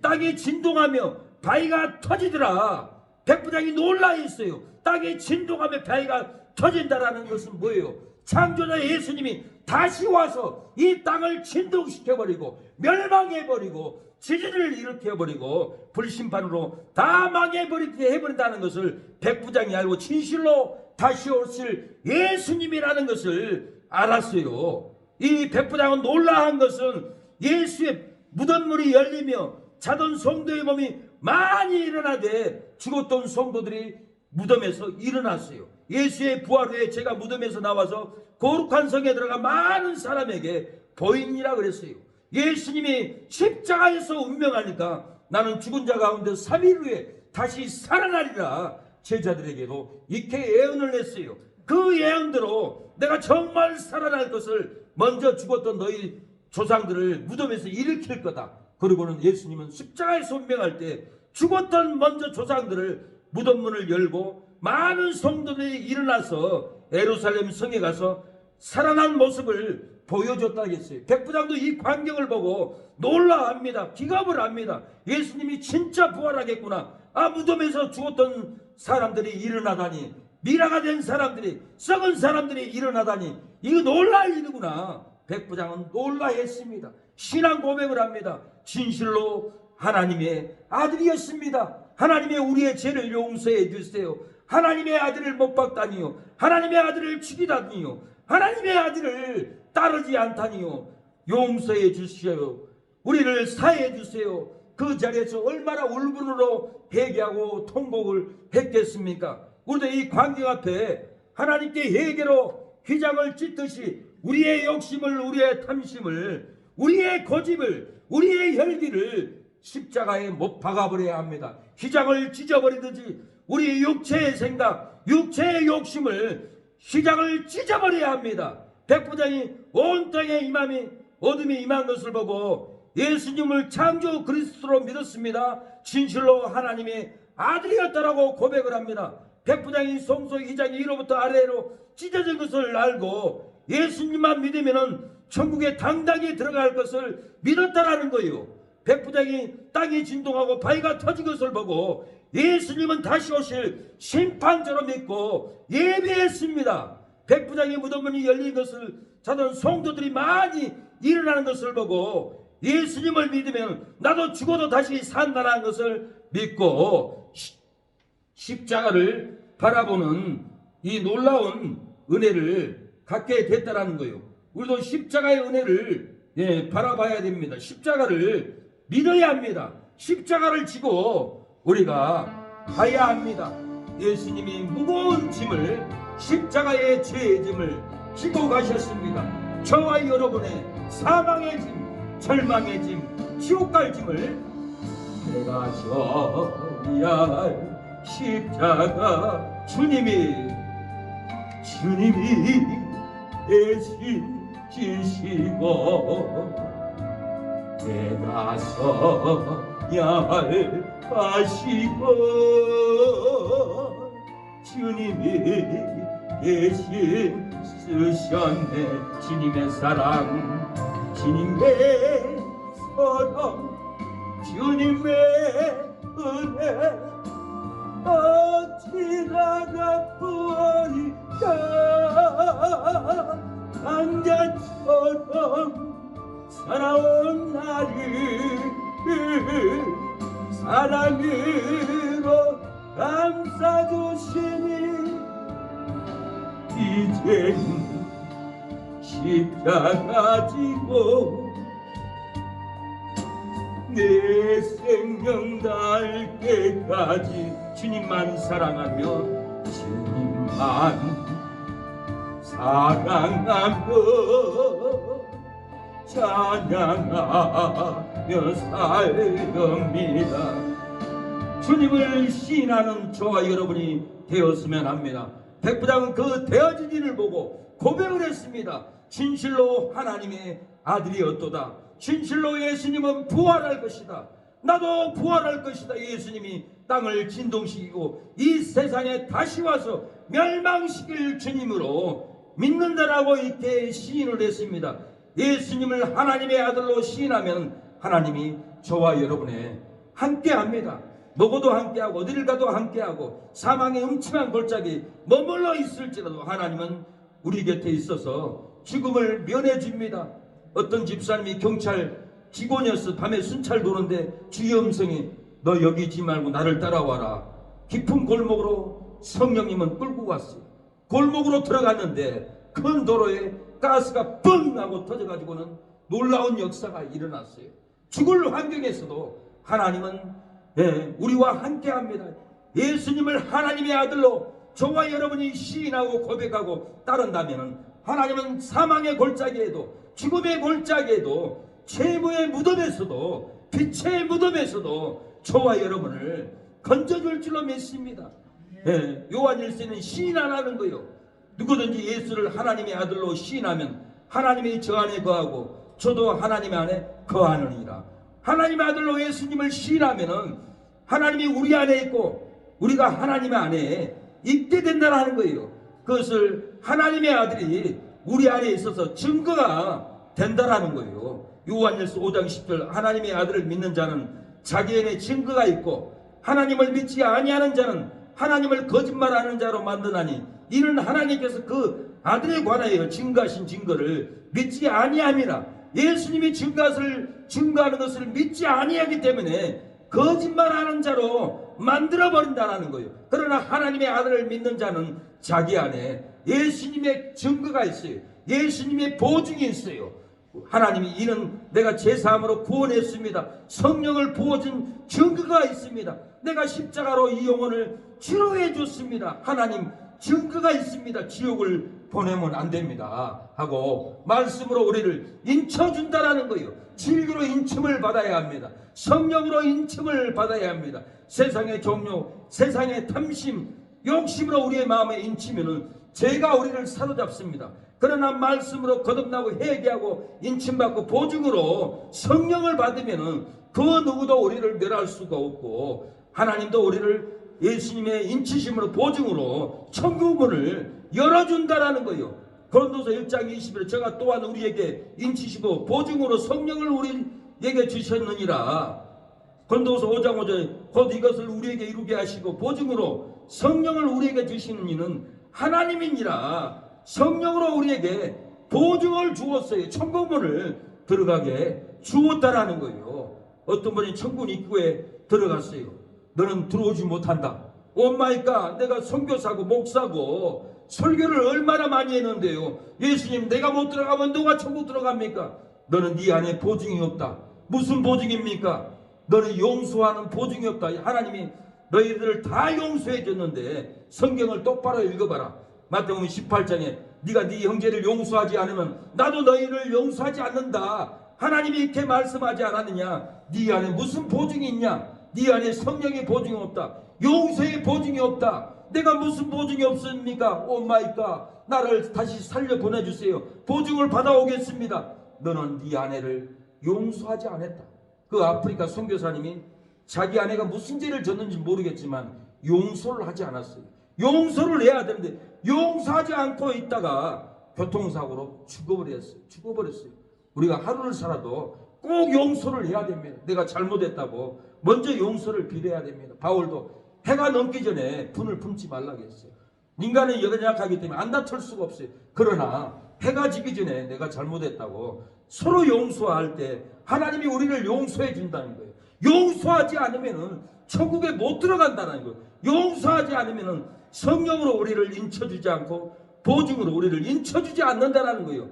땅이 진동하며 바위가 터지더라. 백부장이 놀라 있어요. 땅이 진동하며 바위가 터진다라는 것은 뭐예요? 창조자 예수님이 다시 와서 이 땅을 진동시켜버리고 멸망해버리고 지진을 일으켜버리고 불심판으로 다 망해버리게 해버린다는 것을 백부장이 알고 진실로 다시 오실 예수님이라는 것을 알았어요. 이 백부장은 놀라한 것은 예수의 무덤문이 열리며 자던 성도의 몸이 많이 일어나되 죽었던 성도들이 무덤에서 일어났어요. 예수의 부활 후에 제가 무덤에서 나와서 거룩한 성에 들어가 많은 사람에게 보이니라 그랬어요. 예수님이 십자가에서 운명하니까 나는 죽은 자 가운데 3일 후에 다시 살아나리라 제자들에게도 이렇게 예언을 했어요. 그 예언대로 내가 정말 살아날 것을 먼저 죽었던 너희 조상들을 무덤에서 일으킬 거다. 그리고는 예수님은 십자가에서 운명할 때 죽었던 먼저 조상들을 무덤문을 열고 많은 성도들이 일어나서 예루살렘 성에 가서 살아난 모습을 보여줬다겠어요. 백부장도 이 광경을 보고 놀라합니다. 기겁을 합니다. 예수님이 진짜 부활하겠구나. 아, 무덤에서 죽었던 사람들이 일어나다니, 미라가 된 사람들이, 썩은 사람들이 일어나다니, 이거 놀랄 일이구나. 백부장은 놀라했습니다. 신앙 고백을 합니다. 진실로 하나님의 아들이었습니다. 하나님의 우리의 죄를 용서해 주세요. 하나님의 아들을 못 박다니요, 하나님의 아들을 죽이다니요, 하나님의 아들을 따르지 않다니요, 용서해 주시오. 우리를 사해 주세요. 그 자리에서 얼마나 울분으로 회개하고 통곡을 했겠습니까? 우리도 이 광경 앞에 하나님께 회개로 휘장을 찢듯이 우리의 욕심을, 우리의 탐심을, 우리의 고집을, 우리의 혈기를 십자가에 못 박아버려야 합니다. 휘장을 찢어버리듯이 우리 육체의 생각, 육체의 욕심을 휘장을 찢어버려야 합니다. 백부장이 온 땅에 어둠이 임한 것을 보고 예수님을 창조 그리스도로 믿었습니다. 진실로 하나님의 아들이었다라고 고백을 합니다. 백부장이 성소 2장 1호부터 아래로 찢어진 것을 알고 예수님만 믿으면 천국에 당당히 들어갈 것을 믿었다라는 거예요. 백부장이 땅이 진동하고 바위가 터진 것을 보고 예수님은 다시 오실 심판자로 믿고 예배했습니다. 백부장의 무덤문이 열린 것을 자던 성도들이 많이 일어나는 것을 보고 예수님을 믿으면 나도 죽어도 다시 산다는 것을 믿고 십자가를 바라보는 이 놀라운 은혜를 갖게 됐다라는 거예요. 우리도 십자가의 은혜를 바라봐야 됩니다. 십자가를 믿어야 합니다. 십자가를 지고 우리가 가야 합니다. 예수님이 무거운 짐을, 십자가의 죄의 짐을 지고 가셨습니다. 저와 여러분의 사망의 짐, 절망의 짐, 지옥 갈 짐을 내가 져야 할 십자가, 주님이 대신 지시고 내가 서야 할 하시고 주님이 대신 쓰셨네. 주님의 사랑, 주님의 사랑, 주님의 은혜 어찌나 갚으리까. 강자처럼 살아온 나를 사랑으로 감싸주시니 이젠 십자가 지고 내 생명 닿을 때까지 주님만 사랑하며 주님만 사랑하며 찬양하며 살 겁니다. 주님을 시인하는 저와 여러분이 되었으면 합니다. 백부장은 그 되어진 일을 보고 고백을 했습니다. 진실로 하나님의 아들이었도다. 진실로 예수님은 부활할 것이다. 나도 부활할 것이다. 예수님이 땅을 진동시키고 이 세상에 다시 와서 멸망시킬 주님으로 믿는다라고 이렇게 시인을 했습니다. 예수님을 하나님의 아들로 시인하면 하나님이 저와 여러분의 함께합니다. 먹어도 함께하고 어디를 가도 함께하고 사망의 음침한 골짜기 머물러 있을지라도 하나님은 우리 곁에 있어서 죽음을 면해줍니다. 어떤 집사님이 경찰 직원이었어. 밤에 순찰 도는데 주의 음성이 너 여기 있지 말고 나를 따라와라. 깊은 골목으로 성령님은 끌고 갔어요. 골목으로 들어갔는데 큰 도로에 가스가 뻥 하고 터져가지고는 놀라운 역사가 일어났어요. 죽을 환경에서도 하나님은 우리와 함께합니다. 예수님을 하나님의 아들로 저와 여러분이 시인하고 고백하고 따른다면 하나님은 사망의 골짜기에도 죽음의 골짜기에도 죄의 무덤에서도 빛의 무덤에서도 저와 여러분을 건져줄 줄로 믿습니다. 요한 1세는 시인 안 하는 거예요. 누구든지 예수를 하나님의 아들로 시인하면 하나님이 저 안에 거하고 저도 하나님 안에 거하느니라. 하나님의 아들로 예수님을 시인하면은 하나님이 우리 안에 있고 우리가 하나님 안에 있게 된다는 거예요. 그것을 하나님의 아들이 우리 안에 있어서 증거가 된다라는 거예요. 요한일서 5장 10절 하나님의 아들을 믿는 자는 자기 안에 증거가 있고 하나님을 믿지 아니하는 자는 하나님을 거짓말하는 자로 만드나니 이는 하나님께서 그 아들에 관하여 증거하신 증거를 믿지 아니함이라. 예수님이 증거하는 것을 믿지 아니하기 때문에 거짓말하는 자로 만들어버린다는 거예요. 그러나 하나님의 아들을 믿는 자는 자기 안에 예수님의 증거가 있어요. 예수님의 보증이 있어요. 하나님이 이는 내가 제사함으로 구원했습니다. 성령을 부어준 증거가 있습니다. 내가 십자가로 이 영혼을 치료해 줬습니다. 하나님 증거가 있습니다. 지옥을 보내면 안 됩니다 하고 말씀으로 우리를 인쳐준다라는 거예요. 진리로 인침을 받아야 합니다. 성령으로 인침을 받아야 합니다. 세상의 종료, 세상의 탐심, 욕심으로 우리의 마음에 인치면은 죄가 우리를 사로잡습니다. 그러나 말씀으로 거듭나고 회개하고 인침받고 보증으로 성령을 받으면은 그 누구도 우리를 멸할 수가 없고 하나님도 우리를 예수님의 인치심으로 보증으로 천국문을 열어준다라는 거예요. 고린도서 1장 21절 저가 또한 우리에게 인치시고 보증으로 성령을 우리에게 주셨느니라. 고린도서 5장 5절 곧 이것을 우리에게 이루게 하시고 보증으로 성령을 우리에게 주시는 이는 하나님이니라. 성령으로 우리에게 보증을 주었어요. 천국문을 들어가게 주었다라는 거예요. 어떤 분이 천국 입구에 들어갔어요. 너는 들어오지 못한다. 오마이갓, 내가 선교사고 목사고 설교를 얼마나 많이 했는데요. 예수님 내가 못 들어가면 누가 천국 들어갑니까? 너는 네 안에 보증이 없다. 무슨 보증입니까? 너는 용서하는 보증이 없다. 하나님이 너희들을 다 용서해 줬는데 성경을 똑바로 읽어봐라. 마태복음 18장에 네가 네 형제를 용서하지 않으면 나도 너희를 용서하지 않는다. 하나님이 이렇게 말씀하지 않았느냐? 네 안에 무슨 보증이 있냐? 네 안에 성령의 보증이 없다. 용서의 보증이 없다. 내가 무슨 보증이 없습니까? 오 마이 갓, 나를 다시 살려 보내주세요. 보증을 받아오겠습니다. 너는 네 아내를 용서하지 않았다. 그 아프리카 선교사님이 자기 아내가 무슨 죄를 졌는지 모르겠지만 용서를 하지 않았어요. 용서를 해야 되는데 용서하지 않고 있다가 교통사고로 죽어버렸어요. 우리가 하루를 살아도 꼭 용서를 해야 됩니다. 내가 잘못했다고 먼저 용서를 빌어야 됩니다. 바울도 해가 넘기 전에 분을 품지 말라고 했어요. 인간은 연약하기 때문에 안 다툴 수가 없어요. 그러나 해가 지기 전에 내가 잘못했다고 서로 용서할 때 하나님이 우리를 용서해 준다는 거예요. 용서하지 않으면 천국에 못 들어간다는 거예요. 용서하지 않으면 성령으로 우리를 인쳐주지 않고 보증으로 우리를 인쳐주지 않는다는 거예요.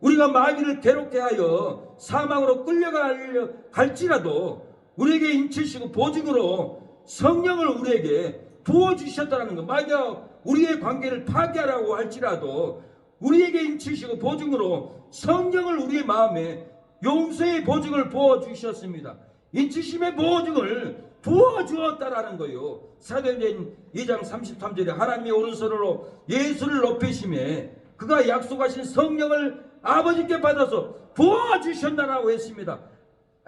우리가 마귀를 괴롭게 하여 사망으로 끌려갈지라도 우리에게 인치시고 보증으로 성령을 우리에게 부어주셨다는 거. 마귀가 우리의 관계를 파괴하라고 할지라도 우리에게 인치시고 보증으로 성령을 우리의 마음에 용서의 보증을 부어주셨습니다. 인치심의 보증을 부어주었다라는 거예요. 사도행전 2장 33절에 하나님의 오른손으로 예수를 높이심에 그가 약속하신 성령을 아버지께 받아서 부어주셨다라고 했습니다.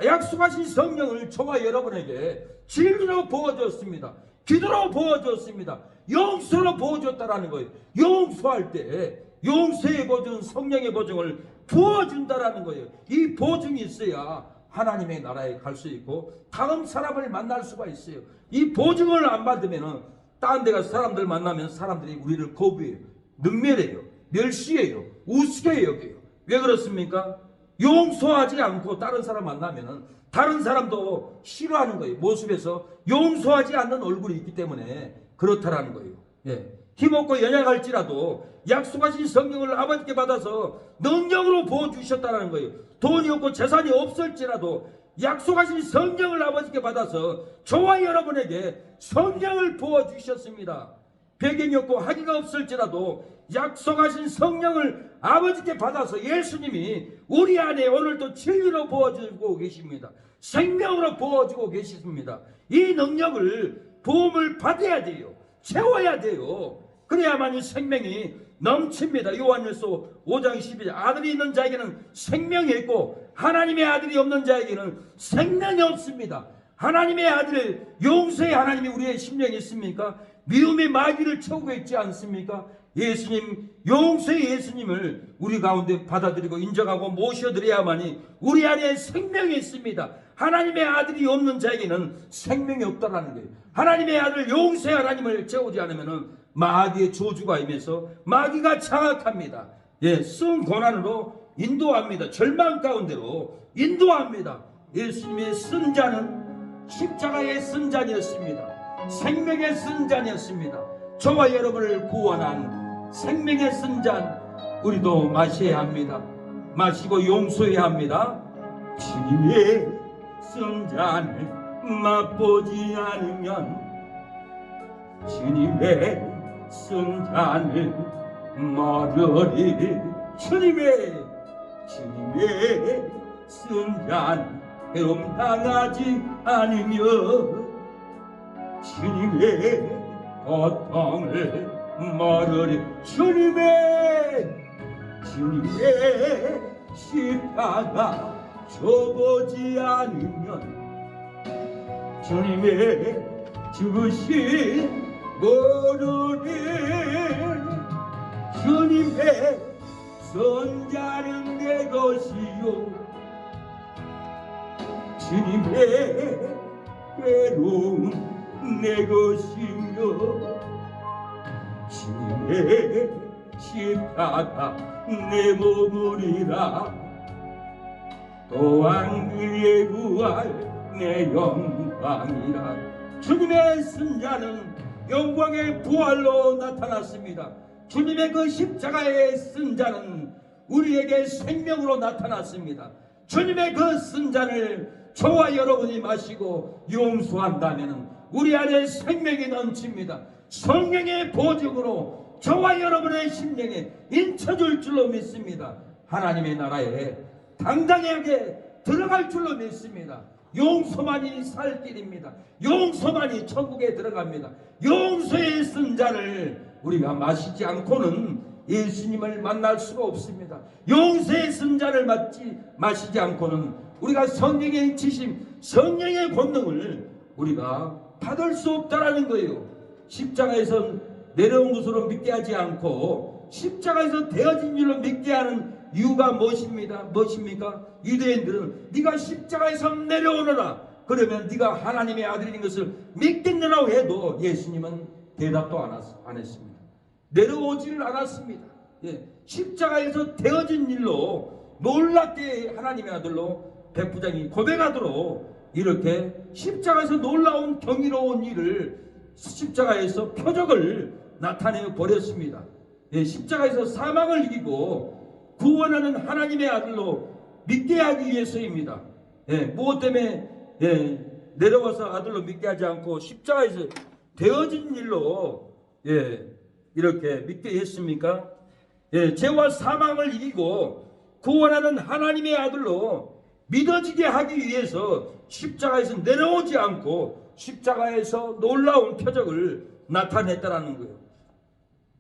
약속하신 성령을 저와 여러분에게 진리로 부어줬습니다. 기도로 부어줬습니다. 용서로 부어줬다라는 거예요. 용서할 때 용서의 보증, 성령의 보증을 부어준다라는 거예요. 이 보증이 있어야 하나님의 나라에 갈 수 있고 다음 사람을 만날 수가 있어요. 이 보증을 안 받으면 다른 데 가서 사람들 만나면 사람들이 우리를 거부해요. 능멸해요. 멸시해요. 우습게 여겨요. 왜 그렇습니까? 용서하지 않고 다른 사람 만나면 다른 사람도 싫어하는 거예요. 모습에서 용서하지 않는 얼굴이 있기 때문에 그렇다라는 거예요. 예. 힘없고 연약할지라도 약속하신 성령을 아버지께 받아서 능력으로 부어주셨다는 거예요. 돈이 없고 재산이 없을지라도 약속하신 성령을 아버지께 받아서 저와 여러분에게 성령을 부어주셨습니다. 배경이 없고 학위가 없을지라도 약속하신 성령을 아버지께 받아서 예수님이 우리 안에 오늘도 진리로 부어주고 계십니다. 생명으로 부어주고 계십니다. 이 능력을 부음을 받아야 돼요. 채워야 돼요. 그래야만 이 생명이 넘칩니다. 요한일서 5장 12절 아들이 있는 자에게는 생명이 있고 하나님의 아들이 없는 자에게는 생명이 없습니다. 하나님의 아들 용서의 하나님이 우리의 심령에 있습니까? 미움의 마귀를 채우고 있지 않습니까? 예수님, 용서의 예수님을 우리 가운데 받아들이고 인정하고 모셔드려야만이 우리 안에 생명이 있습니다. 하나님의 아들이 없는 자에게는 생명이 없다라는 거예요. 하나님의 아들 용서의 하나님을 채우지 않으면 마귀의 저주가 임해서 마귀가 장악합니다. 예, 쓴 고난으로 인도합니다. 절망 가운데로 인도합니다. 예수님의 쓴 잔은 십자가의 쓴 잔이었습니다. 생명의 쓴 잔이었습니다. 저와 여러분을 구원한 생명의 쓴 잔 우리도 마셔야 합니다. 마시고 용서해야 합니다. 주님의 쓴 잔을 맛보지 않으면 주님의 쓴 잔을 모르리. 주님의 쓴 잔 해움 당하지 않으면 주님의 고통을 모르리. 주님의 십자가 져보지 않으면 주님의 죽으심 모르리. 주님의 손자는 내 것이요 주님의 괴로움 내 것이며 주님의 십자가 내 몸이라. 또한 그의 부활 내 영광이라. 주님의 쓴 자는 영광의 부활로 나타났습니다. 주님의 그 십자가에 쓴 자는 우리에게 생명으로 나타났습니다. 주님의 그 쓴 잔을 저와 여러분이 마시고 용서한다면 우리 안에 생명이 넘칩니다. 성령의 보증으로 저와 여러분의 심령에 인쳐줄 줄로 믿습니다. 하나님의 나라에 당당하게 들어갈 줄로 믿습니다. 용서만이 살 길입니다. 용서만이 천국에 들어갑니다. 용서의 쓴 잔을 우리가 마시지 않고는 예수님을 만날 수가 없습니다. 용서의 쓴 잔을 마시지 않고는 우리가 성령의 지심, 성령의 권능을 우리가 받을 수 없다라는 거예요. 십자가에서 내려온 것으로 믿게 하지 않고 십자가에서 되어진 일로 믿게 하는 이유가 무엇입니까? 유대인들은 네가 십자가에서 내려오너라. 그러면 네가 하나님의 아들인 것을 믿겠느라고 해도 예수님은 대답도 안 했습니다. 내려오지를 않았습니다. 십자가에서 되어진 일로 놀랍게 하나님의 아들로 백부장이 고백하도록 이렇게 십자가에서 놀라운 경이로운 일을 십자가에서 표적을 나타내어 버렸습니다. 십자가에서 사망을 이기고 구원하는 하나님의 아들로 믿게 하기 위해서입니다. 무엇 때문에 내려와서 아들로 믿게 하지 않고 십자가에서 되어진 일로 이렇게 믿게 했습니까? 죄와 사망을 이기고 구원하는 하나님의 아들로 믿어지게 하기 위해서 십자가에서 내려오지 않고 십자가에서 놀라운 표적을 나타냈다라는 거예요.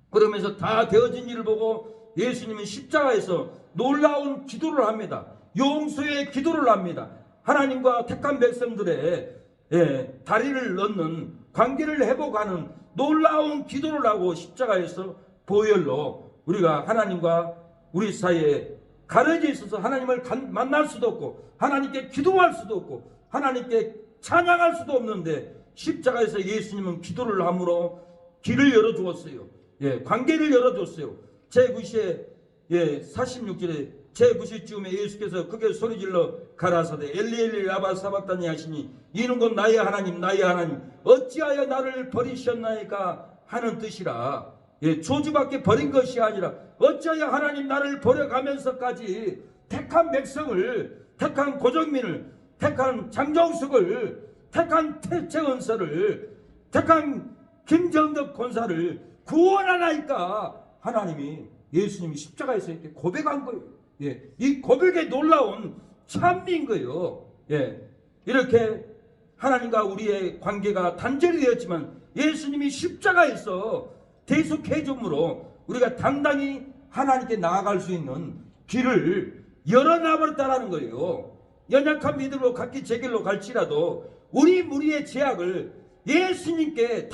그러면서 다 되어진 일을 보고 예수님은 십자가에서 놀라운 기도를 합니다. 용서의 기도를 합니다. 하나님과 택한 백성들의 다리를 넣는 관계를 회복하는 놀라운 기도를 하고 십자가에서 보혈로 우리가 하나님과 우리 사이에 가려져 있어서 하나님을 만날 수도 없고 하나님께 기도할 수도 없고 하나님께 찬양할 수도 없는데 십자가에서 예수님은 기도를 함으로 길을 열어주었어요. 관계를 열어줬어요. 제9시에 46절에 제9시쯤에 예수께서 크게 소리질러 가라사대 엘리 엘리 라바 사박다니 하시니 이는 곧 나의 하나님 나의 하나님 어찌하여 나를 버리셨나이까 하는 뜻이라. 조주밖에 버린 것이 아니라 어찌하여 하나님 나를 버려가면서까지 택한 백성을, 택한 고정민을, 택한 장정숙을, 택한 최은서를, 택한 김정덕 권사를 구원하나이까 하나님이 예수님이 십자가에서 이렇게 고백한 거예요. 이 고백에 놀라운 찬미인 거예요. 이렇게 하나님과 우리의 관계가 단절이 되었지만 예수님이 십자가에서 대속해 줌으로 우리가 당당히 하나님께 나아갈 수 있는 길을 열어놔버렸다라는 거예요. 연약한 믿음으로 각기 제 길로 갈지라도 우리 무리의 죄악을 예수님께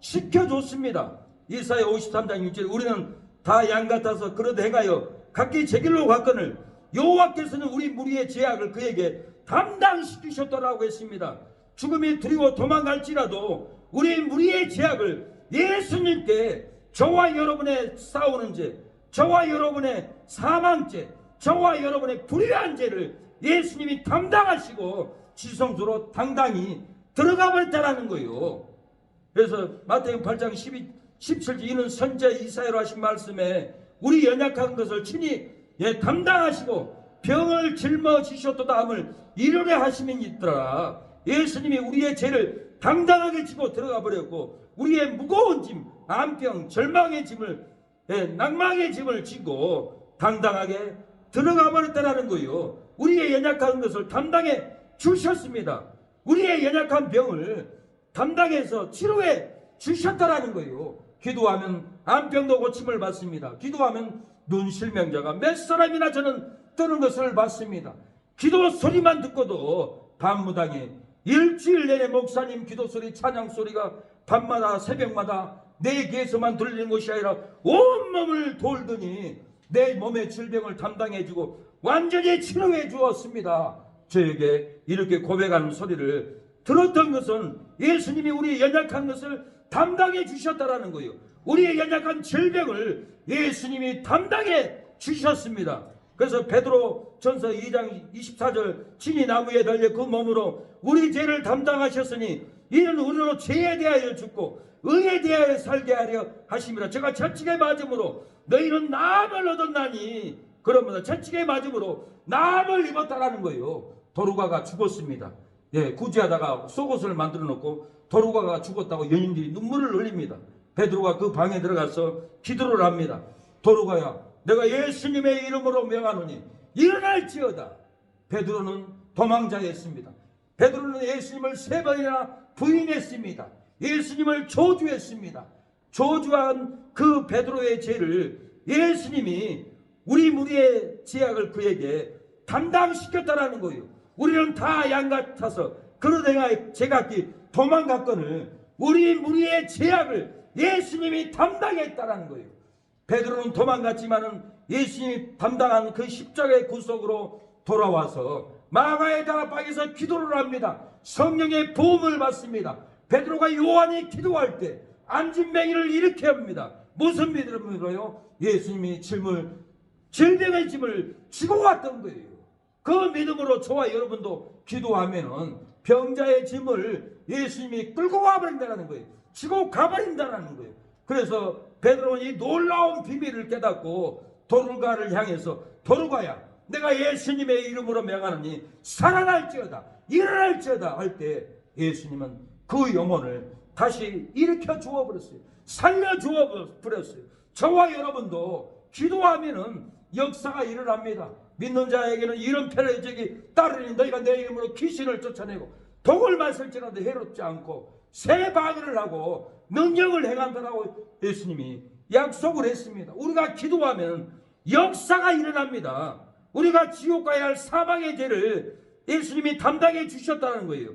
담당시켜줬습니다. 이사야 53장 6절 우리는 다 양 같아서 그릇 행하여 각기 제 길로 갔거늘 여호와께서는 우리 무리의 죄악을 그에게 담당시키셨더라고 했습니다. 죽음이 두려워 도망갈지라도 우리 무리의 죄악을 예수님께 저와 여러분의 싸우는 죄, 저와 여러분의 사망죄, 저와 여러분의 불의한 죄를 예수님이 담당하시고 지성소로 당당히 들어가 버렸다라는 거예요. 그래서 마태복음 8장 17절 이는 선지자 이사야로 하신 말씀에 우리 연약한 것을 친히 담당하시고 병을 짊어지셨도다 함을 이루려 하심이 있더라. 예수님이 우리의 죄를 당당하게 지고 들어가 버렸고 우리의 무거운 짐, 암병, 절망의 짐을 낭망의 짐을 지고 당당하게 들어가 버렸다라는 거예요. 우리의 연약한 것을 담당해 주셨습니다. 우리의 연약한 병을 담당해서 치료해 주셨다라는 거예요. 기도하면 암병도 고침을 받습니다. 기도하면 눈 실명자가 몇 사람이나 저는 뜨는 것을 봤습니다. 기도 소리만 듣고도 밤무당에 일주일 내내 목사님 기도 소리 찬양 소리가 밤마다 새벽마다 내 귀에서만 들리는 것이 아니라 온몸을 돌더니 내 몸의 질병을 담당해주고 완전히 치료해 주었습니다. 저에게 이렇게 고백하는 소리를 들었던 것은 예수님이 우리의 연약한 것을 담당해 주셨다라는 거예요. 우리의 연약한 질병을 예수님이 담당해 주셨습니다. 그래서 베드로 전서 2장 24절 친히 나무에 달려 그 몸으로 우리 죄를 담당하셨으니 이는 우리로 죄에 대하여 죽고 의에 대하여 살게 하려 하심이라. 제가 채찍에 맞음으로 너희는 나음을 얻었나니 그러면서 채찍에 맞음으로 남을 입었다라는 거예요. 도루가가 죽었습니다. 예, 구제하다가 속옷을 만들어 놓고 도루가가 죽었다고 연인들이 눈물을 흘립니다. 베드로가 그 방에 들어가서 기도를 합니다. 도루가야, 내가 예수님의 이름으로 명하노니 일어날지어다. 베드로는 도망자였습니다. 베드로는 예수님을 3번이나 부인했습니다. 예수님을 저주했습니다. 저주한 그 베드로의 죄를 예수님이 우리 무리의 죄악을 그에게 담당시켰다라는 거예요. 우리는 다 양 같아서 그런 애가 제각기 도망갔거늘 우리 무리의 죄악을 예수님이 담당했다라는 거예요. 베드로는 도망갔지만은 예수님이 담당한 그 십자가의 구속으로 돌아와서 마가의 다락방에서 기도를 합니다. 성령의 도움을 받습니다. 베드로가 요한이 기도할 때 안진뱅이를 일으켜 합니다. 무슨 믿음으로요? 예수님이 질병의 짐을 지고 왔던 거예요. 그 믿음으로 저와 여러분도 기도하면은 병자의 짐을 예수님이 끌고 와버린다는 거예요. 지고 가버린다는 거예요. 그래서 베드로는 이 놀라운 비밀을 깨닫고 도루가를 향해서 도루가야, 내가 예수님의 이름으로 명하노니 살아날지어다, 일어날지어다 할 때 예수님은 그 영혼을 다시 일으켜 주어버렸어요. 살려 주어버렸어요. 저와 여러분도 기도하면은 역사가 일어납니다. 믿는 자에게는 이런 표적이 따르니 너희가 내 이름으로 귀신을 쫓아내고 독을 마실지라도 해롭지 않고 새 방언을 하고 능력을 행한다라고 예수님이 약속을 했습니다. 우리가 기도하면 역사가 일어납니다. 우리가 지옥 가야 할 사망의 죄를 예수님이 담당해 주셨다는 거예요.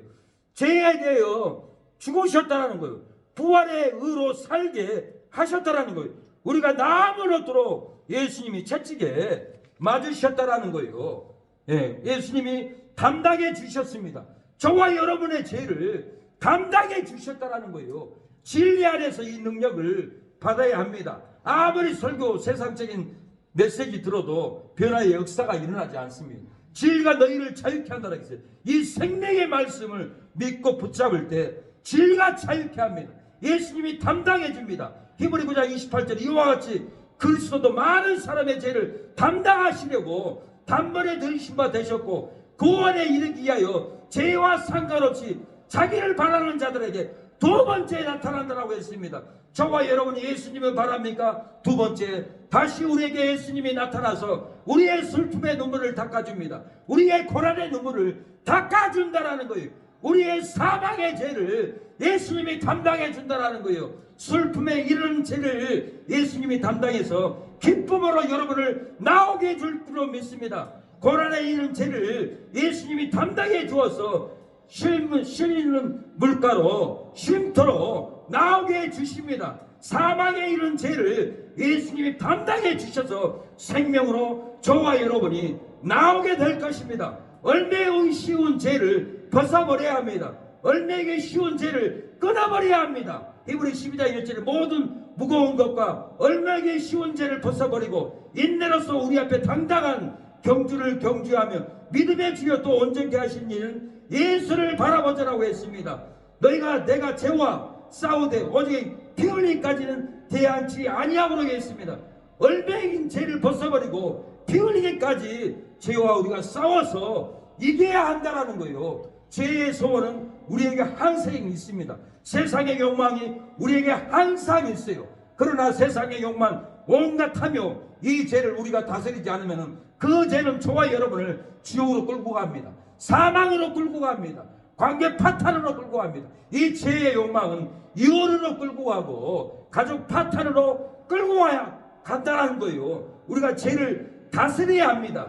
죄에 대하여 죽으셨다는 거예요. 부활의 의로 살게 하셨다는 거예요. 우리가 남을 얻도록 예수님이 채찍에 맞으셨다라는 거예요. 예, 예수님이 담당해 주셨습니다. 저와 여러분의 죄를 담당해 주셨다라는 거예요. 진리 안에서 이 능력을 받아야 합니다. 아무리 설교 세상적인 메시지 들어도 변화의 역사가 일어나지 않습니다. 진리가 너희를 자유케 한다라고 했어요. 이 생명의 말씀을 믿고 붙잡을 때 진리가 자유케 합니다. 예수님이 담당해 줍니다. 히브리 9장 28절 이와 같이 그리스도도 많은 사람의 죄를 담당하시려고 단번에 들으신 바 되셨고 구원에 이르기 위하여 죄와 상관없이 자기를 바라는 자들에게 두 번째 나타난다라고 했습니다. 저와 여러분이 예수님을 바랍니까? 두 번째, 다시 우리에게 예수님이 나타나서 우리의 슬픔의 눈물을 닦아줍니다. 우리의 고난의 눈물을 닦아준다라는 거예요. 우리의 사망의 죄를 예수님이 담당해 준다라는 거예요. 슬픔에 이르는 죄를 예수님이 담당해서 기쁨으로 여러분을 나오게 해줄 줄로 믿습니다. 고난에 이르는 죄를 예수님이 담당해 주어서 실리는 물가로 쉼터로 나오게 해주십니다. 사망에 이른 죄를 예수님이 담당해 주셔서 생명으로 저와 여러분이 나오게 될 것입니다. 얼매기 쉬운 죄를 벗어버려야 합니다. 얼매기 쉬운 죄를 끊어버려야 합니다. 히브리 12장 1절에 모든 무거운 것과 얼매기 쉬운 죄를 벗어버리고 인내로서 우리 앞에 당당한 경주를 경주하며 믿음의 주여 또 온전케 하신 이는 예수를 바라보자라고 했습니다. 너희가 내가 죄와 싸우되 오직 피 흘리기까지는 대항치 아니하므로 했습니다. 얼매긴 죄를 벗어버리고 피 흘리기까지 죄와 우리가 싸워서 이겨야 한다는 거예요. 죄의 소원은 우리에게 항상 있습니다. 세상의 욕망이 우리에게 항상 있어요. 그러나 세상의 욕망 온갖하며 이 죄를 우리가 다스리지 않으면 그 죄는 저와 여러분을 지옥으로 끌고 갑니다. 사망으로 끌고 갑니다. 관계 파탄으로 끌고 갑니다. 이 죄의 욕망은 이혼으로 끌고 가고 가족 파탄으로 끌고 와야 간다는 거예요. 우리가 죄를 다스려야 합니다.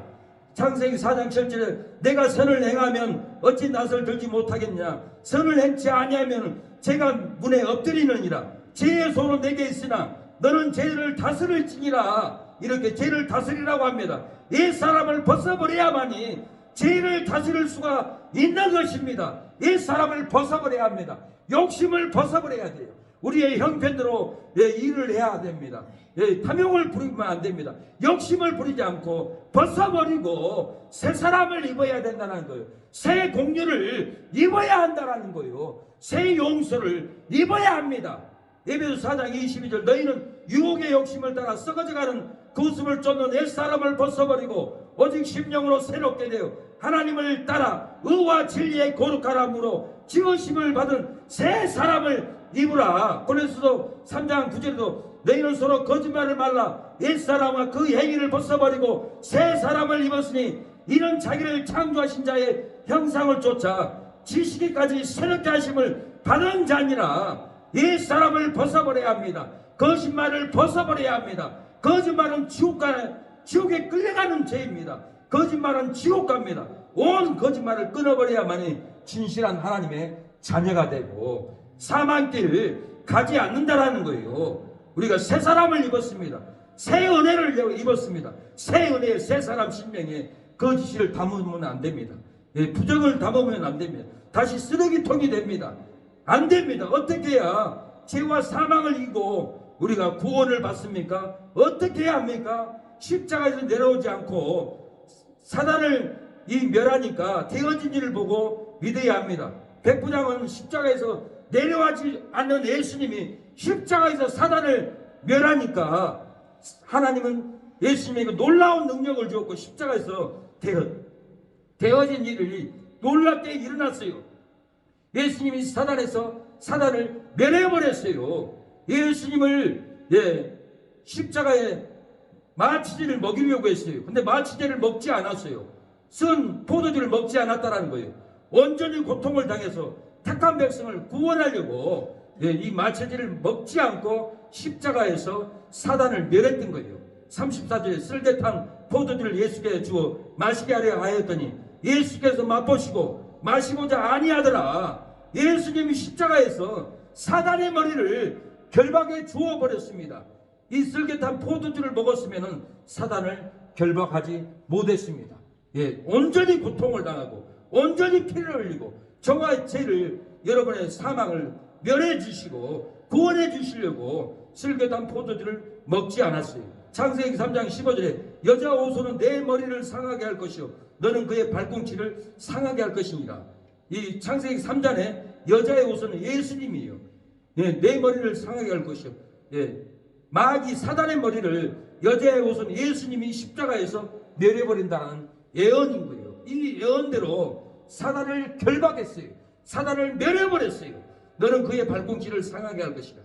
창세기 4장 7절에 내가 선을 행하면 어찌 낯을 들지 못하겠냐. 선을 행치 아니하면 죄가 문에 엎드리느니라. 죄의 손은 내게 있으나 너는 죄를 다스릴지니라. 이렇게 죄를 다스리라고 합니다. 이 사람을 벗어버려야만이 죄를 다스릴 수가 있는 것입니다. 이 사람을 벗어버려야 합니다. 욕심을 벗어버려야 돼요. 우리의 형편대로 일을 해야 됩니다. 탐욕을 부리면 안 됩니다. 욕심을 부리지 않고 벗어버리고 새 사람을 입어야 된다는 거예요. 새 공유를 입어야 한다는 거예요. 새 용서를 입어야 합니다. 에베소 4장 22절 너희는 유혹의 욕심을 따라 썩어져가는 거슴을 쫓는 옛사람을 벗어버리고 오직 심령으로 새롭게 되어 하나님을 따라 의와 진리의 거룩하람으로 지으심을 받은 새 사람을 입으라. 고린도서 3장 9절에도 너희는 서로 거짓말을 말라. 옛사람과 그 행위를 벗어버리고 새 사람을 입었으니 이는 자기를 창조하신 자의 형상을 쫓아 지식에까지 새롭게 하심을 받은 자니라. 옛사람을 벗어버려야 합니다. 거짓말을 벗어버려야 합니다. 거짓말은 지옥에 끌려가는 죄입니다. 거짓말은 지옥 갑니다. 온 거짓말을 끊어버려야만이 진실한 하나님의 자녀가 되고 사망길 가지 않는다라는 거예요. 우리가 새 사람을 입었습니다. 새 은혜를 입었습니다. 새 은혜에 새 사람 신명에 거짓을 담으면 안 됩니다. 부정을 담으면 안 됩니다. 다시 쓰레기통이 됩니다. 안 됩니다. 어떻게 해야 죄와 사망을 이기고 우리가 구원을 받습니까? 어떻게 해야 합니까? 십자가에서 내려오지 않고 사단을 멸하니까 되어진 일을 보고 믿어야 합니다. 백부장은 십자가에서 내려가지 않는 예수님이 십자가에서 사단을 멸하니까 하나님은 예수님에게 놀라운 능력을 주었고 십자가에서 되어진 일이 놀랍게 일어났어요. 예수님이 사단을 멸해버렸어요. 예수님을 십자가에 마취제를 먹이려고 했어요. 근데 마취제를 먹지 않았어요. 쓴 포도주를 먹지 않았다라는 거예요. 온전히 고통을 당해서 택한 백성을 구원하려고 이 마취제를 먹지 않고 십자가에서 사단을 멸했던 거예요. 34절에 쓸개탄 포도주를 예수께 주어 마시게 하려 하였더니 예수께서 맛보시고 마시고자 아니하더라. 예수님이 십자가에서 사단의 머리를 결박해 주어버렸습니다. 이 쓸개탄 포도주를 먹었으면 사단을 결박하지 못했습니다. 온전히 고통을 당하고 온전히 피를 흘리고 저와 죄를 여러분의 사망을 멸해 주시고 구원해 주시려고 쓸개탄 포도주를 먹지 않았어요. 창세기 3장 15절에 여자 오소는 내 머리를 상하게 할 것이요 너는 그의 발꿈치를 상하게 할 것이니라. 이 창세기 3장에 여자의 오소는 예수님이에요. 내 머리를 상하게 할 것이요. 마귀 사단의 머리를 여자의 오소는 예수님이 십자가에서 내려버린다는 예언인 거예요. 이 예언대로 사단을 결박했어요. 사단을 멸해버렸어요. 너는 그의 발꿈치를 상하게 할 것이다.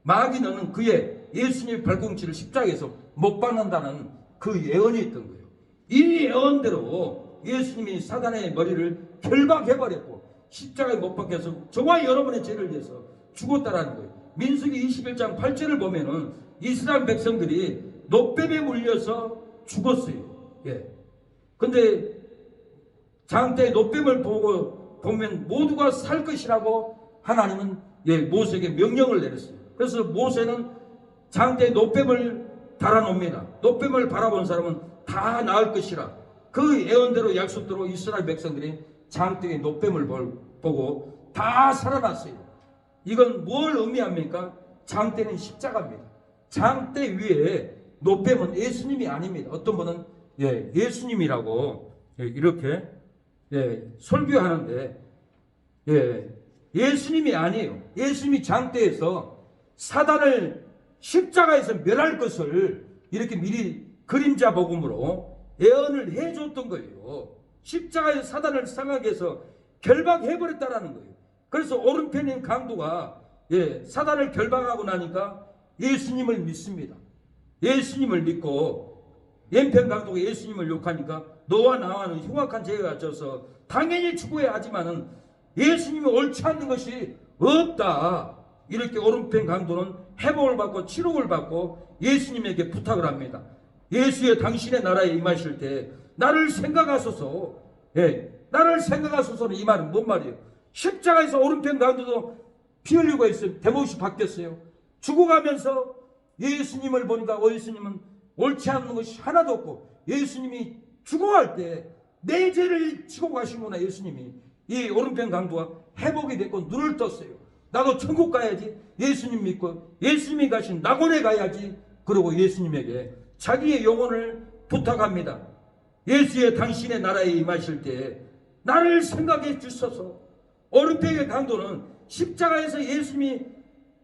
마귀 너는 그의 예수님의 발꿈치를 십자가에서 못 박는다는 그 예언이 있던 거예요. 이 예언대로 예수님이 사단의 머리를 결박해버렸고 십자가에 못 박혀서 저와 여러분의 죄를 위해서 죽었다라는 거예요. 민수기 21장 8절을 보면은 이스라엘 백성들이 노뱀에 물려서 죽었어요. 근데 장대에 노뱀을 보면 모두가 살 것이라고 하나님은 모세에게 명령을 내렸어요. 그래서 모세는 장대에 노뱀을 달아놓습니다. 노뱀을 바라본 사람은 다 나을 것이라. 그 예언대로 약속대로 이스라엘 백성들이 장대에 노뱀을 보고 다 살아났어요. 이건 뭘 의미합니까? 장대는 십자가입니다. 장대 위에 노뱀은 예수님이 아닙니다. 어떤 분은 예수님이라고 이렇게 설교하는데 예수님이 아니에요. 예수님이 장대에서 사단을 십자가에서 멸할 것을 이렇게 미리 그림자 복음으로 예언을 해줬던 거예요. 십자가에서 사단을 상하게 해서 결박해버렸다라는 거예요. 그래서 오른편인 강도가 사단을 결박하고 나니까 예수님을 믿습니다. 예수님을 믿고 왼편 강도가 예수님을 욕하니까 너와 나와는 흉악한 죄가 져서 당연히 죽어야 하지만은 예수님이 옳지 않는 것이 없다. 이렇게 오른편 강도는 회복을 받고 치료를 받고 예수님에게 부탁을 합니다. 예수의 당신의 나라에 임하실 때 나를 생각하소서. 나를 생각하소서는 이 말은 뭔 말이에요? 십자가에서 오른편 강도도 피 흘리고 있어요. 대못이 바뀌었어요. 죽어가면서 예수님을 보니까 예수님은 옳지 않는 것이 하나도 없고 예수님이 죽어갈 때 내 죄를 지고 가시구나. 예수님이 이 오른편 강도가 회복이 됐고 눈을 떴어요. 나도 천국 가야지. 예수님 믿고 예수님이 가신 낙원에 가야지. 그리고 예수님에게 자기의 영혼을 부탁합니다. 예수의 당신의 나라에 임하실 때 나를 생각해 주소서. 오른편의 강도는 십자가에서 예수님이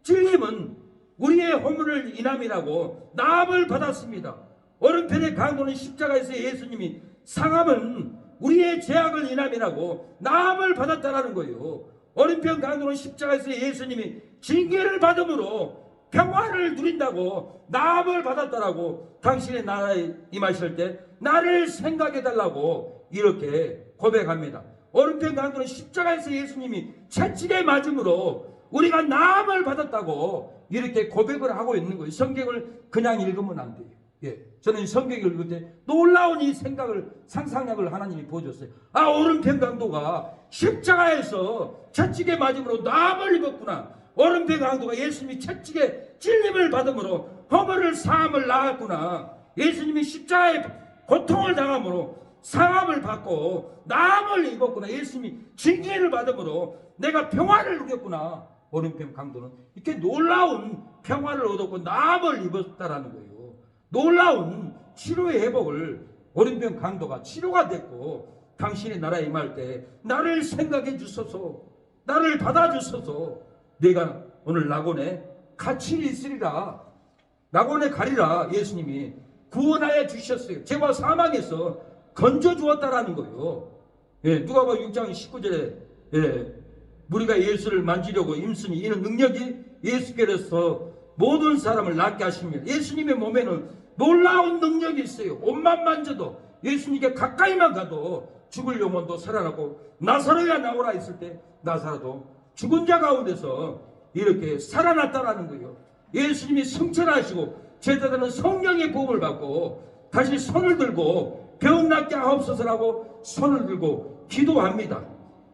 찔림은 우리의 허물을 인함이라고 나음을 받았습니다. 오른편의 강도는 십자가에서 예수님이 상함은 우리의 죄악을 인함이라고 나음을 받았다라는 거예요. 오른편 강도는 십자가에서 예수님이 징계를 받음으로 평화를 누린다고 나음을 받았다라고 당신의 나라에 임하실 때 나를 생각해달라고 이렇게 고백합니다. 오른편 강도는 십자가에서 예수님이 채찍에 맞음으로 우리가 나음을 받았다고 이렇게 고백을 하고 있는 거예요. 성경을 그냥 읽으면 안 돼요. 저는 성경을 읽을 때 놀라운 이 생각을, 상상력을 하나님이 보여줬어요. 오른편 강도가 십자가에서 채찍에 맞음으로 나음을 입었구나. 오른편 강도가 예수님이 채찍에 찔림을 받음으로 허물을 사함을 낳았구나. 예수님이 십자가에 고통을 당함으로 상함을 받고 나음을 입었구나. 예수님이 징계를 받음으로 내가 평화를 누렸구나. 오른편 강도는 이렇게 놀라운 평화를 얻었고 나음을 입었다라는 거예요. 놀라운 치료의 회복을 오른편 강도가 치료가 됐고 당신의 나라에 임할 때 나를 생각해 주소서, 나를 받아주소서. 내가 오늘 낙원에 같이 있으리라, 낙원에 가리라. 예수님이 구원하여 주셨어요. 죄와 사망에서 건져 주었다라는 거예요. 누가복음 6장 19절에 무리가 예수를 만지려고 임쓰니 이는 능력이 예수께서 모든 사람을 낫게 하십니다. 예수님의 몸에는 놀라운 능력이 있어요. 옷만 만져도, 예수님께 가까이만 가도 죽을 영혼도 살아나고 나사로야 나오라 했을 때 나사로도 죽은 자 가운데서 이렇게 살아났다라는 거예요. 예수님이 승천하시고 제자들은 성령의 부음을 받고 다시 손을 들고 병 낫게 하옵소서라고 손을 들고 기도합니다.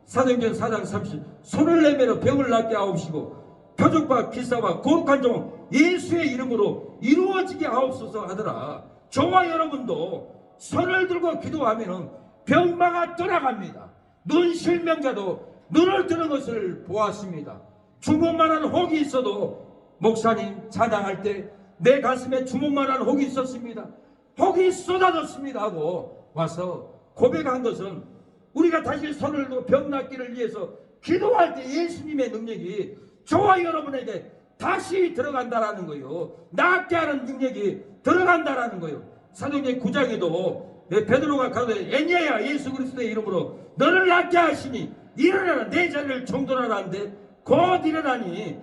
사도행전 4장 30 손을 내밀어 병을 낫게 하옵시고 표적과 기사와 거룩한 종 예수의 이름으로 이루어지게 하옵소서 하더라. 저와 여러분도 손을 들고 기도하면 병마가 떠나갑니다. 눈 실명자도 눈을 뜨는 것을 보았습니다. 주먹만한 혹이 있어도 목사님 찬양할 때 내 가슴에 주먹만한 혹이 있었습니다. 혹이 쏟아졌습니다 하고 와서 고백한 것은 우리가 다시 손을 들고 병 낫기를 위해서 기도할 때 예수님의 능력이 저와 여러분에게 다시 들어간다라는 거예요. 낫게 하는 능력이 들어간다라는 거예요. 사도행전 9장에도 베드로가 가로되 애니야 예수 그리스도의 이름으로 너를 낫게 하시니 일어나라 내 자리를 정돈하라 하는데 곧 일어나니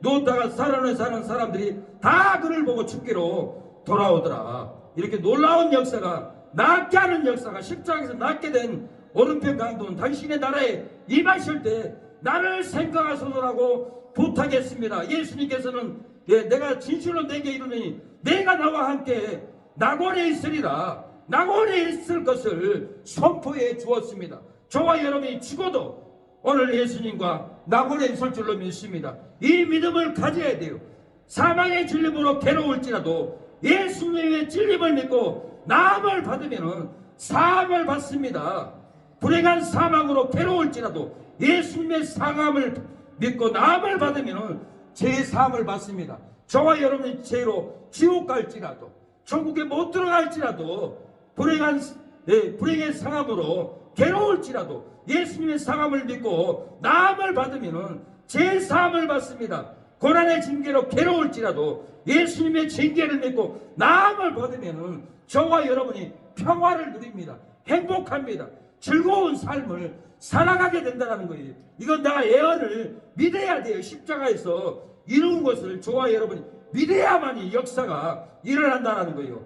누웠다가 살아내 사는 사람들이 다 그를 보고 죽기로 돌아오더라. 이렇게 놀라운 역사가, 낫게 하는 역사가, 십자가에서 낫게 된 오른편 강도는 당신의 나라에 임하실 때 나를 생각하소서라고 부탁했습니다. 예수님께서는 내가 진실로 내게 이르노니 내가 나와 함께 낙원에 있으리라, 낙원에 있을 것을 선포해 주었습니다. 저와 여러분이 죽어도 오늘 예수님과 낙원에 있을 줄로 믿습니다. 이 믿음을 가져야 돼요. 사망의 찔림으로 괴로울지라도 예수님의 찔림을 믿고 나음을 받으면 사함을 받습니다. 불행한 사망으로 괴로울지라도 예수님의 상함을 믿고 나음을 받으면 제사함을 받습니다. 저와 여러분이 죄로 지옥 갈지라도 천국에 못 들어갈지라도 불행의 상함으로 괴로울지라도 예수님의 상함을 믿고 나음을 받으면 제사함을 받습니다. 고난의 징계로 괴로울지라도 예수님의 징계를 믿고 나음을 받으면 저와 여러분이 평화를 누립니다. 행복합니다. 즐거운 삶을 살아가게 된다는 거예요. 이건 내가 예언을 믿어야 돼요. 십자가에서 이룬 것을 저와 여러분이 믿어야만이 역사가 일어난다는 거예요.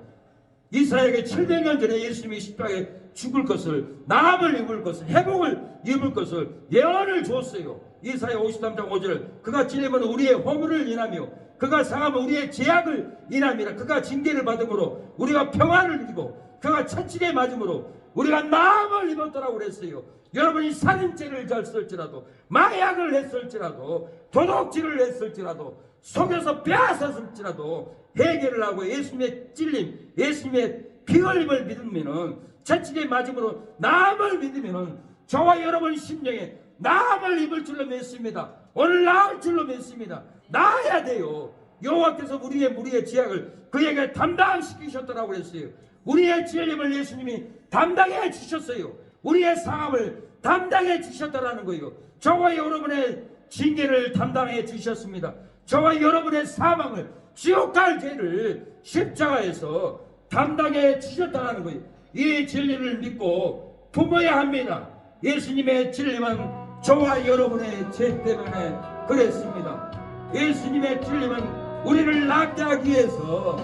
이사야에게 700년 전에 예수님이 십자가에 죽을 것을, 나음을 입을 것을, 회복을 입을 것을 예언을 줬어요. 이사야 53장 5절 그가 찔림은 우리의 허물을 인하며 그가 상하면 우리의 죄악을 인함이라. 그가 징계를 받음으로 우리가 평안을 누리고 그가 채찍에 맞음으로 우리가 나음을 입었더라고 그랬어요. 여러분이 살인죄를 졌을지라도 마약을 했을지라도 도둑질을 했을지라도 속여서 빼앗았을지라도 회개를 하고 예수님의 찔림, 예수님의 피 흘림을 믿으면은 채찍에 맞음으로 나음을 믿으면은 저와 여러분 심령에 나음을 입을 줄로 믿습니다. 오늘 나을 줄로 믿습니다. 나아야 돼요. 여호와께서 우리의 죄악을 그에게 담당시키셨더라고 그랬어요. 우리의 찔림을 예수님이 담당해 주셨어요. 우리의 상함을 담당해 주셨다라는 거예요. 저와 여러분의 징계를 담당해 주셨습니다. 저와 여러분의 사망을, 지옥 갈 죄를 십자가에서 담당해 주셨다는 거예요. 이 진리를 믿고 품어야 합니다. 예수님의 진리는 저와 여러분의 죄 때문에 그랬습니다. 예수님의 진리는 우리를 낫게 하기 위해서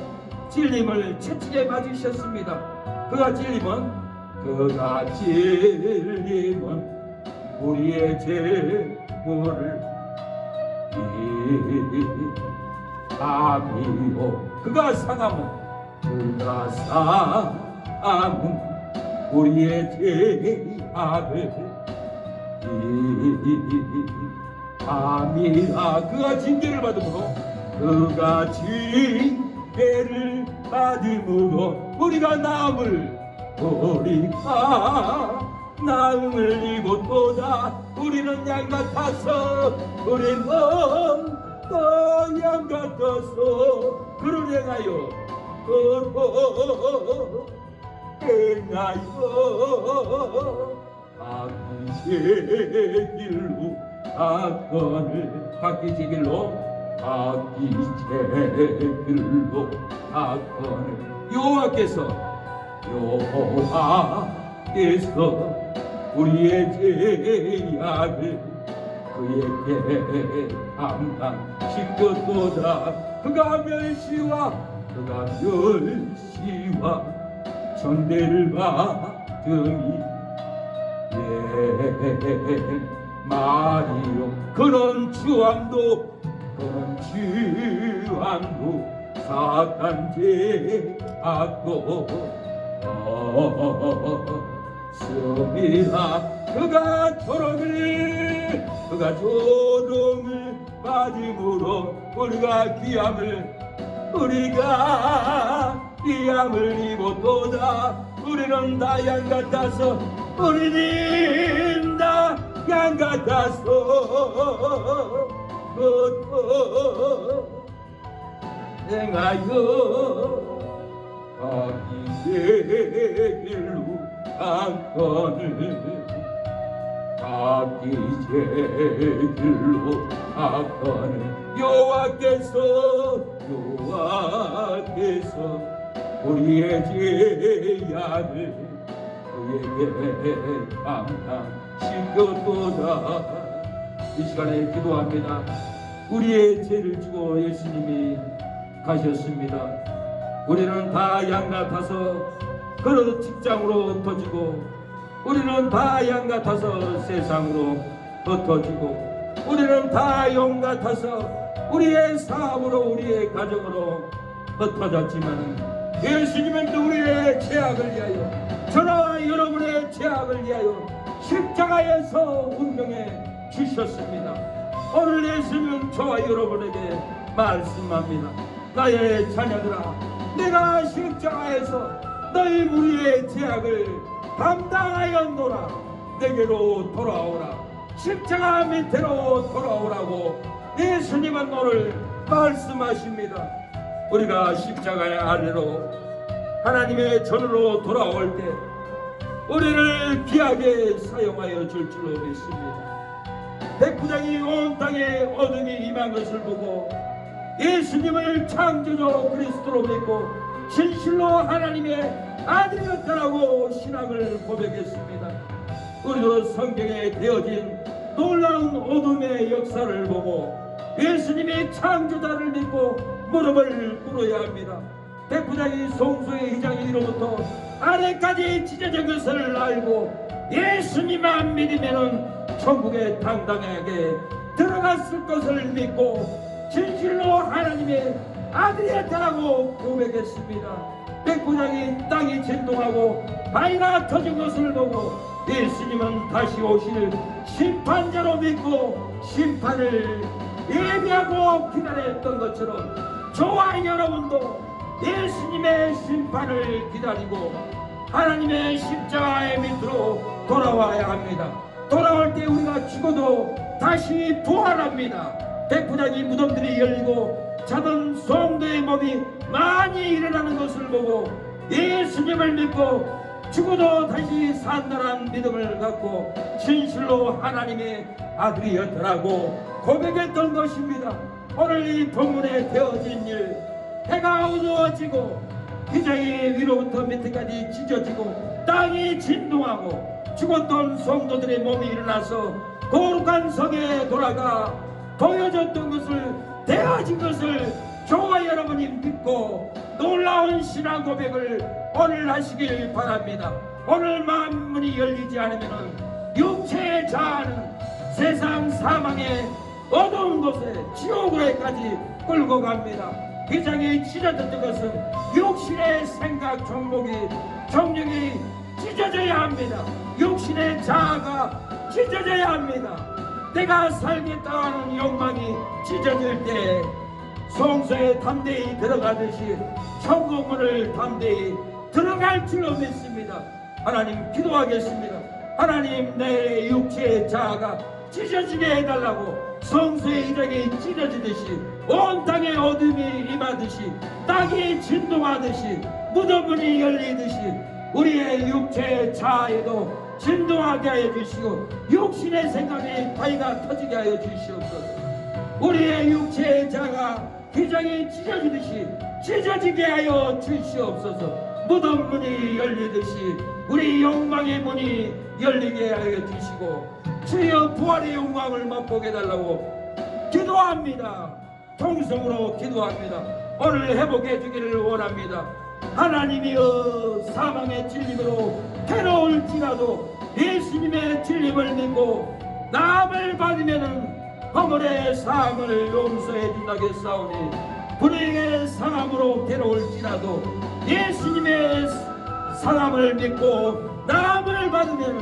진림을 채찍에 맞으셨습니다. 그가 진림은 우리의 죄물을 이아미요 그가 상함은 우리의 죄악을 이아미라 그가 징계를 받음으로 그가 징계를 받음으로 우리가 나음을 입었도다. 우리는 양 같아서 우리는 양 같아서 그를 행하여 각기제 길로 여호와께서 우리의 죄악을 그에게 담당시켰도다. 그가 멸시와 전대를 받으니 말이요 그런 주함도 사탄 죄악도 습니다. 그가 조롱을 받음으로 우리가 귀함을 입었도다. 우리는 다 양 같아서 행하여 각기의 길로 여호와께서 우리의 죄악을 그에게 담당시켰도다. 이 시간에 기도합니다. 우리의 죄를 지고 예수님이 가셨습니다. 우리는 다 양 같아서 그런 직장으로 흩어지고, 우리는 다 양 같아서 세상으로 흩어지고, 우리는 다 영 같아서 우리의 사업으로 우리의 가정으로 흩어졌지만 예수님은 우리의 죄악을 위하여, 저와 여러분의 죄악을 위하여 십자가에서 운명해 주셨습니다. 오늘 예수님은 저와 여러분에게 말씀합니다. 나의 자녀들아, 내가 십자가에서 너희 무리의 죄악을 담당하였노라. 내게로 돌아오라. 십자가 밑으로 돌아오라고 예수님은 오늘 말씀하십니다. 우리가 십자가의 아래로 하나님의 전으로 돌아올 때 우리를 귀하게 사용하여 줄 줄로 믿습니다. 백부장이 온 땅에 어둠이 임한 것을 보고 예수님을 창조주 그리스도로 믿고 진실로 하나님의 아들이었다라고 신앙을 고백했습니다. 우리도 성경에 되어진 놀라운 어둠의 역사를 보고 예수님의 창조자를 믿고 무릎을 꿇어야 합니다. 백부장이 송수의 휘장이로부터 아래까지 찢어진 것을 알고 예수님만 믿으면 천국에 당당하게 들어갔을 것을 믿고 진실로 하나님의 아들이었다라고 고백했습니다. 백부장이 땅이 진동하고 바위가 터진 것을 보고 예수님은 다시 오실 심판자로 믿고 심판을 예비하고 기다렸던 것처럼 저와 여러분도 예수님의 심판을 기다리고 하나님의 십자가의 밑으로 돌아와야 합니다. 돌아올 때 우리가 죽어도 다시 부활합니다. 백부장이 무덤들이 열리고 자던 성도의 몸이 많이 일어나는 것을 보고 예수님을 믿고 죽어도 다시 산다는 믿음을 갖고 진실로 하나님의 아들이었더라고 고백했던 것입니다. 오늘 이 본문에 되어진 일, 해가 어두워지고 휘장이 위로부터 밑에까지 찢어지고 땅이 진동하고 죽었던 성도들의 몸이 일어나서 거룩한 성에 돌아가 보여줬던 것을, 되어진 것을 저와 여러분이 믿고 놀라운 신앙 고백을 오늘 하시길 바랍니다. 오늘 마음문이 열리지 않으면 육체의 자아는 세상 사망의 어두운 곳에 지옥으로까지 끌고 갑니다. 휘장이 찢어졌던 것은 육신의 생각 정력이 찢어져야 합니다. 육신의 자아가 찢어져야 합니다. 내가 살겠다 하는 욕망이 찢어질 때 성소에 담대히 들어가듯이 천국문을 담대히 들어갈 줄로 믿습니다. 하나님, 기도하겠습니다. 하나님, 내 육체의 자아가 찢어지게 해달라고. 성소의 휘장이 찢어지듯이 온 땅에 어둠이 임하듯이 땅이 진동하듯이 무덤문이 열리듯이 우리의 육체의 자아에도 진동하게 하여 주시고 육신의 생각에 바위가 터지게 하여 주시옵소서. 우리의 육체의 자아가 휘장이 찢어지듯이 찢어지게 하여 주시옵소서. 무덤문이 열리듯이 우리 욕망의 문이 열리게 하여 주시고 주여 부활의 영광을 맛보게 해달라고 기도합니다. 통성으로 기도합니다. 오늘 회복해 주기를 원합니다. 하나님이여, 사망의 진림으로 괴로울지라도 예수님의 진림을 믿고 나음을 받으면은 허물의 사함을 용서해 준다고 했사오니 불행의 사함으로 괴로울지라도 예수님의 사함을 믿고 나음을 받으면은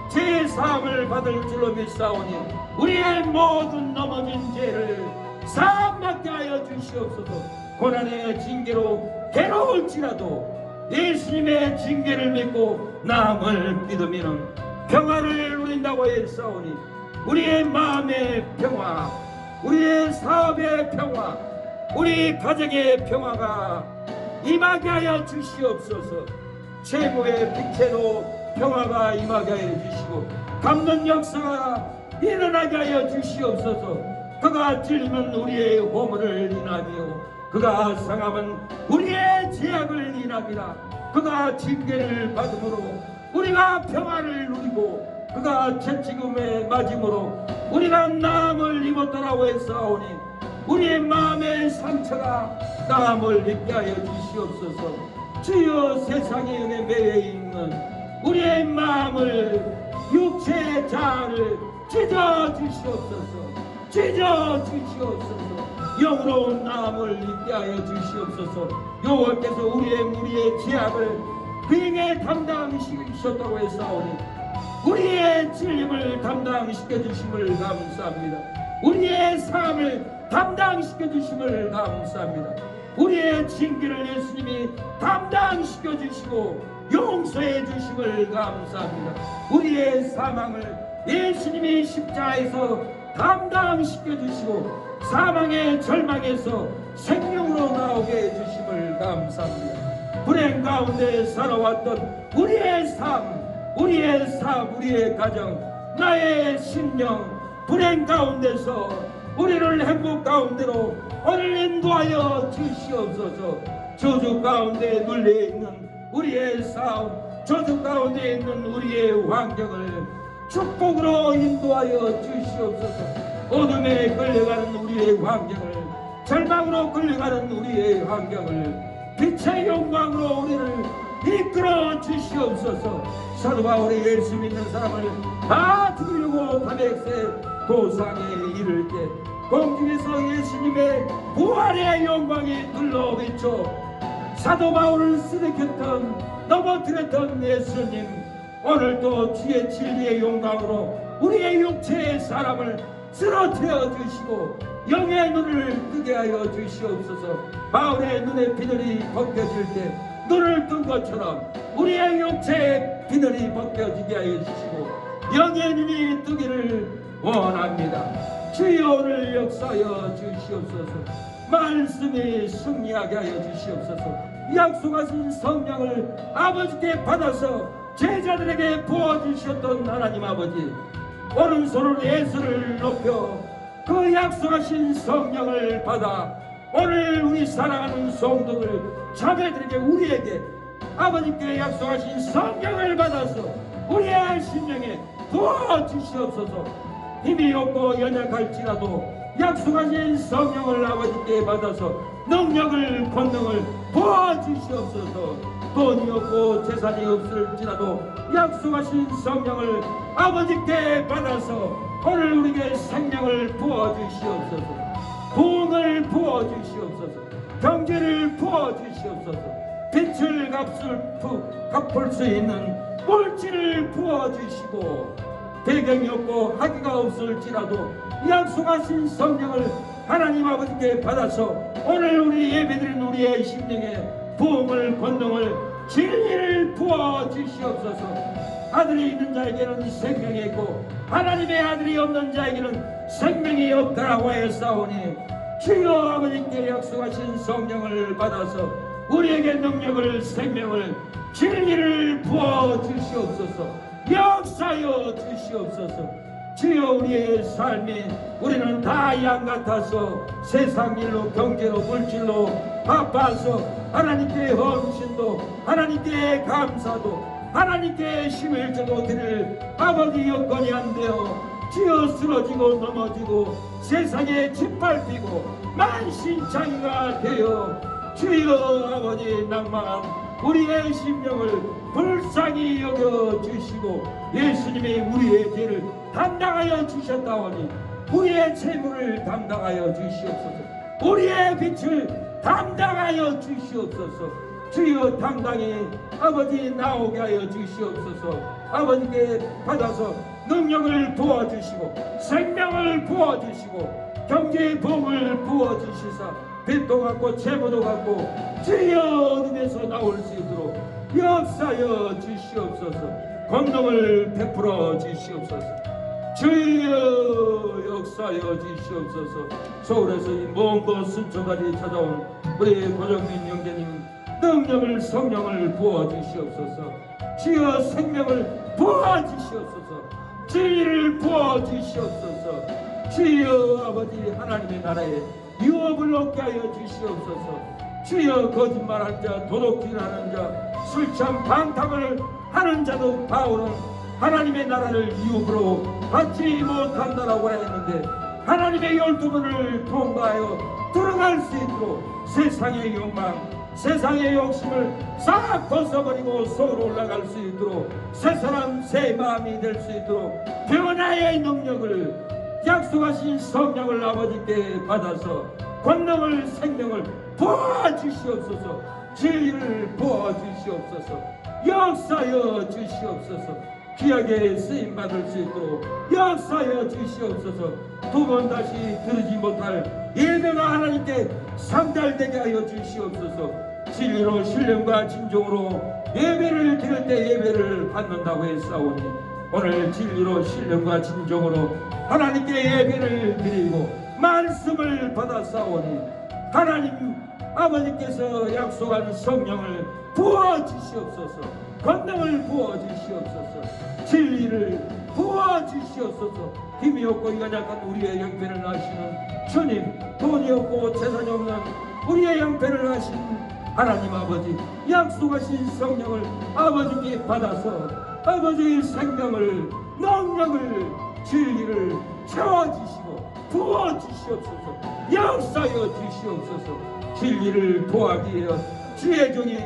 제 사함을 받을 줄로 믿사오니 우리의 모든 넘어진 죄를 사함받게 하여 주시옵소서. 고난의 징계로 괴로울지라도 예수님의 징계를 믿고 나음을 믿으면 평화를 누린다고 했사오니 우리의 마음의 평화, 우리의 사업의 평화, 우리 가정의 평화가 임하게 하여 주시옵소서. 최고의 빛으로 평화가 임하게 하여 주시고 감동 역사가 일어나게 하여 주시옵소서. 그가 찔리면 우리의 허물을 인하며 그가 상하면 우리의 죄악을 인합니다. 그가 징계를 받음으로 우리가 평화를 누리고 그가 채찍음에 맞음으로 우리가 나음을 입었더라고 했사오니 우리의 마음의 상처가 나음을 입게 하여 주시옵소서. 주여, 세상의 은혜 매에 있는 우리의 마음을, 육체의 자아를 찢어 주시옵소서. 찢어 주시옵소서. 영으로운 나음을 입게 하여 주시옵소서. 여호와께서 우리의 죄악을 그에게 담당시키셨다고 했사오니 우리의 진림을 담당시켜 주심을 감사합니다. 우리의 삶을 담당시켜 주심을 감사합니다. 우리의 징계를 예수님이 담당시켜 주시고 용서해 주심을 감사합니다. 우리의 사망을 예수님이 십자가에서 담당시켜 주시고 사망의 절망에서 생명으로 나오게 해 주심을 감사합니다. 불행 가운데 살아왔던 우리의 삶, 우리의 가정, 나의 심령, 불행 가운데서 우리를 행복 가운데로 오늘 인도하여 주시옵소서. 저주 가운데 눌려있는 우리의 삶, 저주 가운데 있는 우리의 환경을 축복으로 인도하여 주시옵소서. 어둠에 끌려가는 우리의 환경을, 절망으로 끌려가는 우리의 환경을 빛의 영광으로 우리를 이끌어 주시옵소서. 사도 바울이 예수 믿는 사람을 다 죽이려고 다백세 도상에 이를 때 공중에서 예수님의 부활의 영광이 둘러 비쳐 사도 바울을 쓰러졌던 넘어뜨렸던 예수님, 오늘도 주의 진리의 영광으로 우리의 육체의 사람을 쓰러뜨려 주시고 영의 눈을 뜨게 하여 주시옵소서. 바울의 눈에 비늘이 벗겨질 때 눈을 뜬 것처럼 우리의 육체의 비늘이 벗겨지게 하여 주시고 영의 눈이 뜨기를 원합니다. 주여, 오늘 역사하여 주시옵소서. 말씀이 승리하게 하여 주시옵소서. 약속하신 성령을 아버지께 받아서 제자들에게 부어주셨던 하나님 아버지, 오른손으로 예수를 높여 그 약속하신 성령을 받아 오늘 우리 사랑하는 성도들 자매들에게 우리에게 아버지께 약속하신 성령을 받아서 우리의 심령에 부어주시옵소서. 힘이 없고 연약할지라도 약속하신 성령을 아버지께 받아서 능력을 권능을 부어주시옵소서. 돈이 없고 재산이 없을지라도 약속하신 성령을 아버지께 받아서 오늘 우리에게 생명을 부어주시옵소서. 부흥을 부어주시옵소서. 경제를 부어주시옵소서. 빛을 갚을 수 있는 물질을 부어주시고, 배경이 없고 학위가 없을지라도 약속하신 성령을 하나님 아버지께 받아서 오늘 우리 예배드린 우리의 심령에 부흥을 권능을 진리를 부어주시옵소서. 아들이 있는 자에게는 생명이 있고 하나님의 아들이 없는 자에게는 생명이 없다라고 하였사오니 주여 아버지께 약속하신 성령을 받아서 우리에게 능력을 생명을 진리를 부어주시옵소서. 역사여 주시옵소서. 주여 우리의 삶이 우리는 다 양 같아서 세상 일로 경제로 물질로 바빠서 하나님께 헌신도 하나님께 감사도 하나님께 힘을 줘도 드릴 아버지 여건이 안 되어 주여 쓰러지고 넘어지고 세상에 짓밟히고 만신창이가 되어 주여 아버지 낭망한 우리의 심령을 불쌍히 여겨주시고 예수님이 우리의 죄를 담당하여 주셨다오니 우리의 재물을 담당하여 주시옵소서. 우리의 빛을 담당하여 주시옵소서. 주여 당당히 아버지 나오게 하여 주시옵소서. 아버지께 받아서 능력을 부어주시고 생명을 부어주시고 경제의 복을 부어주시사 빛도 갖고 재물도 갖고 주여 어둠에서 나올 수 있도록 역사여 주시옵소서. 권능을 베풀어 주시옵소서. 주여 역사여 주시옵소서. 서울에서 이 먼 곳 순천까지 찾아온 우리 고정민 형제님 능력을 성령을 부어 주시옵소서. 주여 생명을 부어 주시옵소서. 진리를 부어 주시옵소서. 주여 아버지 하나님의 나라에 유업을 얻게 하여 주시옵소서. 주여 거짓말한 자 도둑질하는 자 술참 방탕을 하는 자도 바오는 하나님의 나라를 유업으로 받지 못한다라고 했는데 하나님의 12분을 통과하여 들어갈 수 있도록 세상의 욕망 세상의 욕심을 싹 벗어버리고 서로 올라갈 수 있도록 새 사람 새 마음이 될 수 있도록 변화의 능력을 약속하신 성령을 아버지께 받아서 권능을 생명을 부어주시옵소서. 진리를 부어주시옵소서. 역사여 주시옵소서. 귀하게 쓰임받을 수 있도록 역사여 주시옵소서. 두 번 다시 들으지 못할 예배가 하나님께 상달되게 하여 주시옵소서. 진리로 신령과 진정으로 예배를 드릴 때 예배를 받는다고 했사오니 오늘 진리로 신령과 진정으로 하나님께 예배를 드리고 말씀을 받았사오니 하나님 아버지께서 약속한 성령을 부어주시옵소서. 권능을 부어주시옵소서. 진리를 부어주시옵소서. 힘이 없고 연약한 우리의 형편을 아시는 주님, 돈이 없고 재산이 없는 우리의 형편을 아시는 하나님 아버지, 약속하신 성령을 아버지께 받아서 아버지의 생명을 능력을 진리를 채워주시고 부어주시옵소서. 역사여 주시옵소서. 진리를 도하기 위하여 주의 종이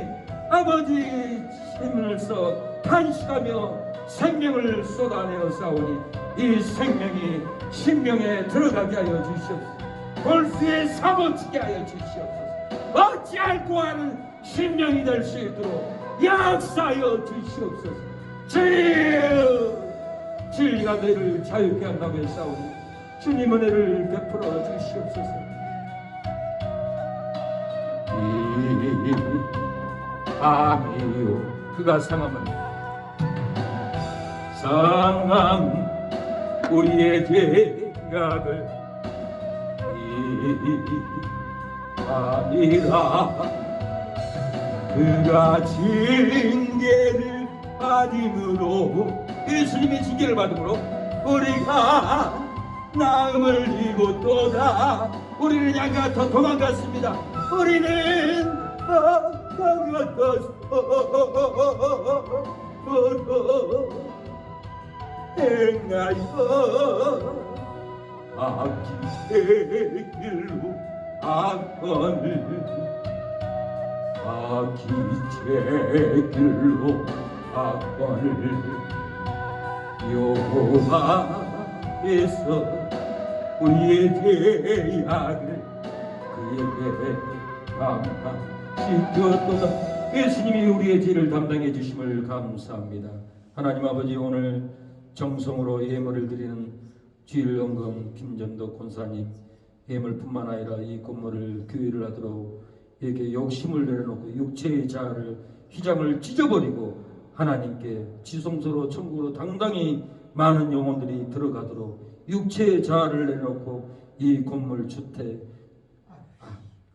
아버지 힘을 써 탄식하며 생명을 쏟아내어 싸우니 이 생명이 심령에 들어가게 하여 주시옵소서. 골수에 사모치게 하여 주시옵소서. 어찌할꼬 하는 심령이 될 수 있도록 역사여 주시옵소서. 진리가 너희를 자유케 한다고 했사오니 주님 은혜를 베풀어 주시옵소서. 아미요 그가 상함은 우리의 죄악을 아니라 그가 징계를 받음으로 예수님이 징계를 받음으로 우리가 나음을 이고 또다 우리는 양같아 도망갔습니다. 우리는 도망갔어 행하여 악기의 길로 악권을 악기의 길로 악권을 여호와께서 우리의 죄악을 그에게 감당시켰도다. 예수님이 우리의 죄를 담당해 주심을 감사합니다. 하나님 아버지, 오늘 정성으로 예물을 드리는 주일연금 김전도 권사님 예물뿐만 아니라 이 건물을 교회를 하도록 이렇게 욕심을 내려놓고 육체의 자아를 휘장을 찢어버리고 하나님께 지성소로 천국으로 당당히 많은 영혼들이 들어가도록 육체의 자아를 내놓고 이 건물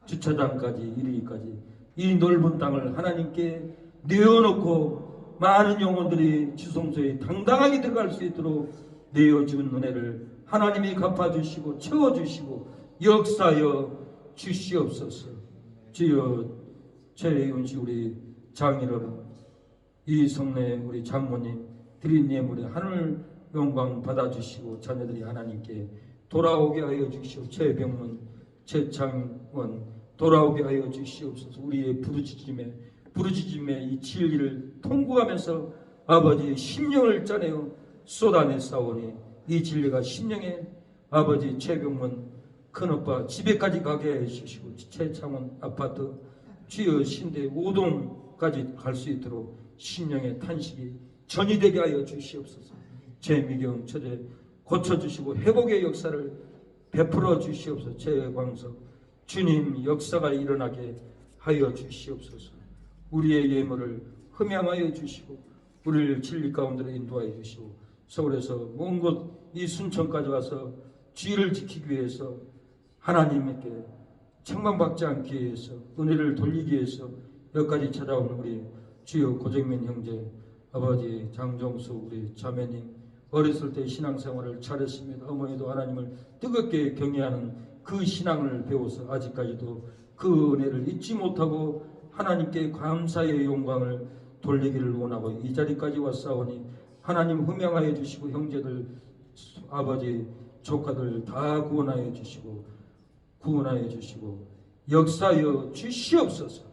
주차장까지 이르기까지 이 넓은 땅을 하나님께 내어놓고 많은 영혼들이 지성소에 당당하게 들어갈 수 있도록 내어준 은혜를 하나님이 갚아주시고 채워주시고 역사여 주시옵소서. 주여, 최윤식 우리 장인어른, 이 성내 우리 장모님 드린 예물에 하늘 영광 받아주시고 자녀들이 하나님께 돌아오게 하여 주시오. 최병문, 최창원 돌아오게 하여 주시옵소서. 우리의 부르짖음에 이 진리를 통구하면서 아버지 심령을 짜내어 쏟아냈사오니 이 진리가 심령에 아버지 최병문 큰오빠 집에까지 가게 해주시고 최창원 아파트 주여 신대 5동까지 갈 수 있도록 심령의 탄식이 전이되게 하여 주시옵소서. 최미경 처제 고쳐주시고 회복의 역사를 베풀어 주시옵소서. 최광석 주님 역사가 일어나게 하여 주시옵소서. 우리의 예물을 흠양하여 주시고 우리를 진리 가운데로 인도하여 주시고 서울에서 먼 곳 이 순천까지 와서 주의를 지키기 위해서 하나님께 책망받지 않기 위해서 은혜를 돌리기 위해서 여기까지 찾아온 우리 주여 고정민 형제, 아버지 장정수 우리 자매님, 어렸을 때 신앙생활을 잘했습니다. 어머니도 하나님을 뜨겁게 경외하는 그 신앙을 배워서 아직까지도 그 은혜를 잊지 못하고 하나님께 감사의 영광을 돌리기를 원하고 이 자리까지 왔사오니 하나님 흠양하여 주시고 형제들 아버지 조카들 다 구원하여 주시고 역사여 주시옵소서.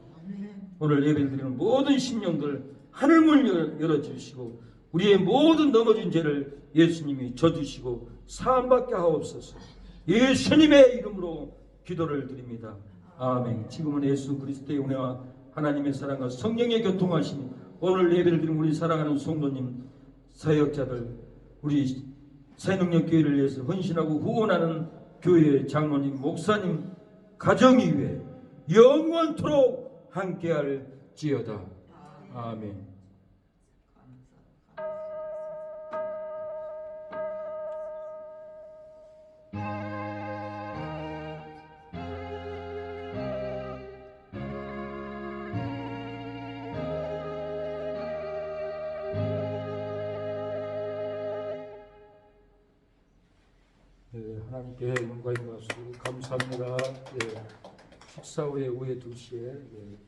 오늘 예배를 드리는 모든 심령들 하늘문 열어주시고 우리의 모든 넘어진 죄를 예수님이 져주시고 사함받게 하옵소서. 예수님의 이름으로 기도를 드립니다. 아멘. 지금은 예수 그리스도의 은혜와 하나님의 사랑과 성령의 교통하심이 오늘 예배를 드리는 우리 사랑하는 성도님, 사역자들, 우리 새능력교회를 위해서 헌신하고 후원하는 교회 장로님, 목사님, 가정이 위해 영원토록 함께할지어다. 아멘. 하나님께 영광이 있습니다. 감사합니다. 식사 후에 오후 2시에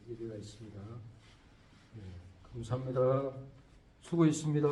예배가 있습니다. 감사합니다. 수고했습니다.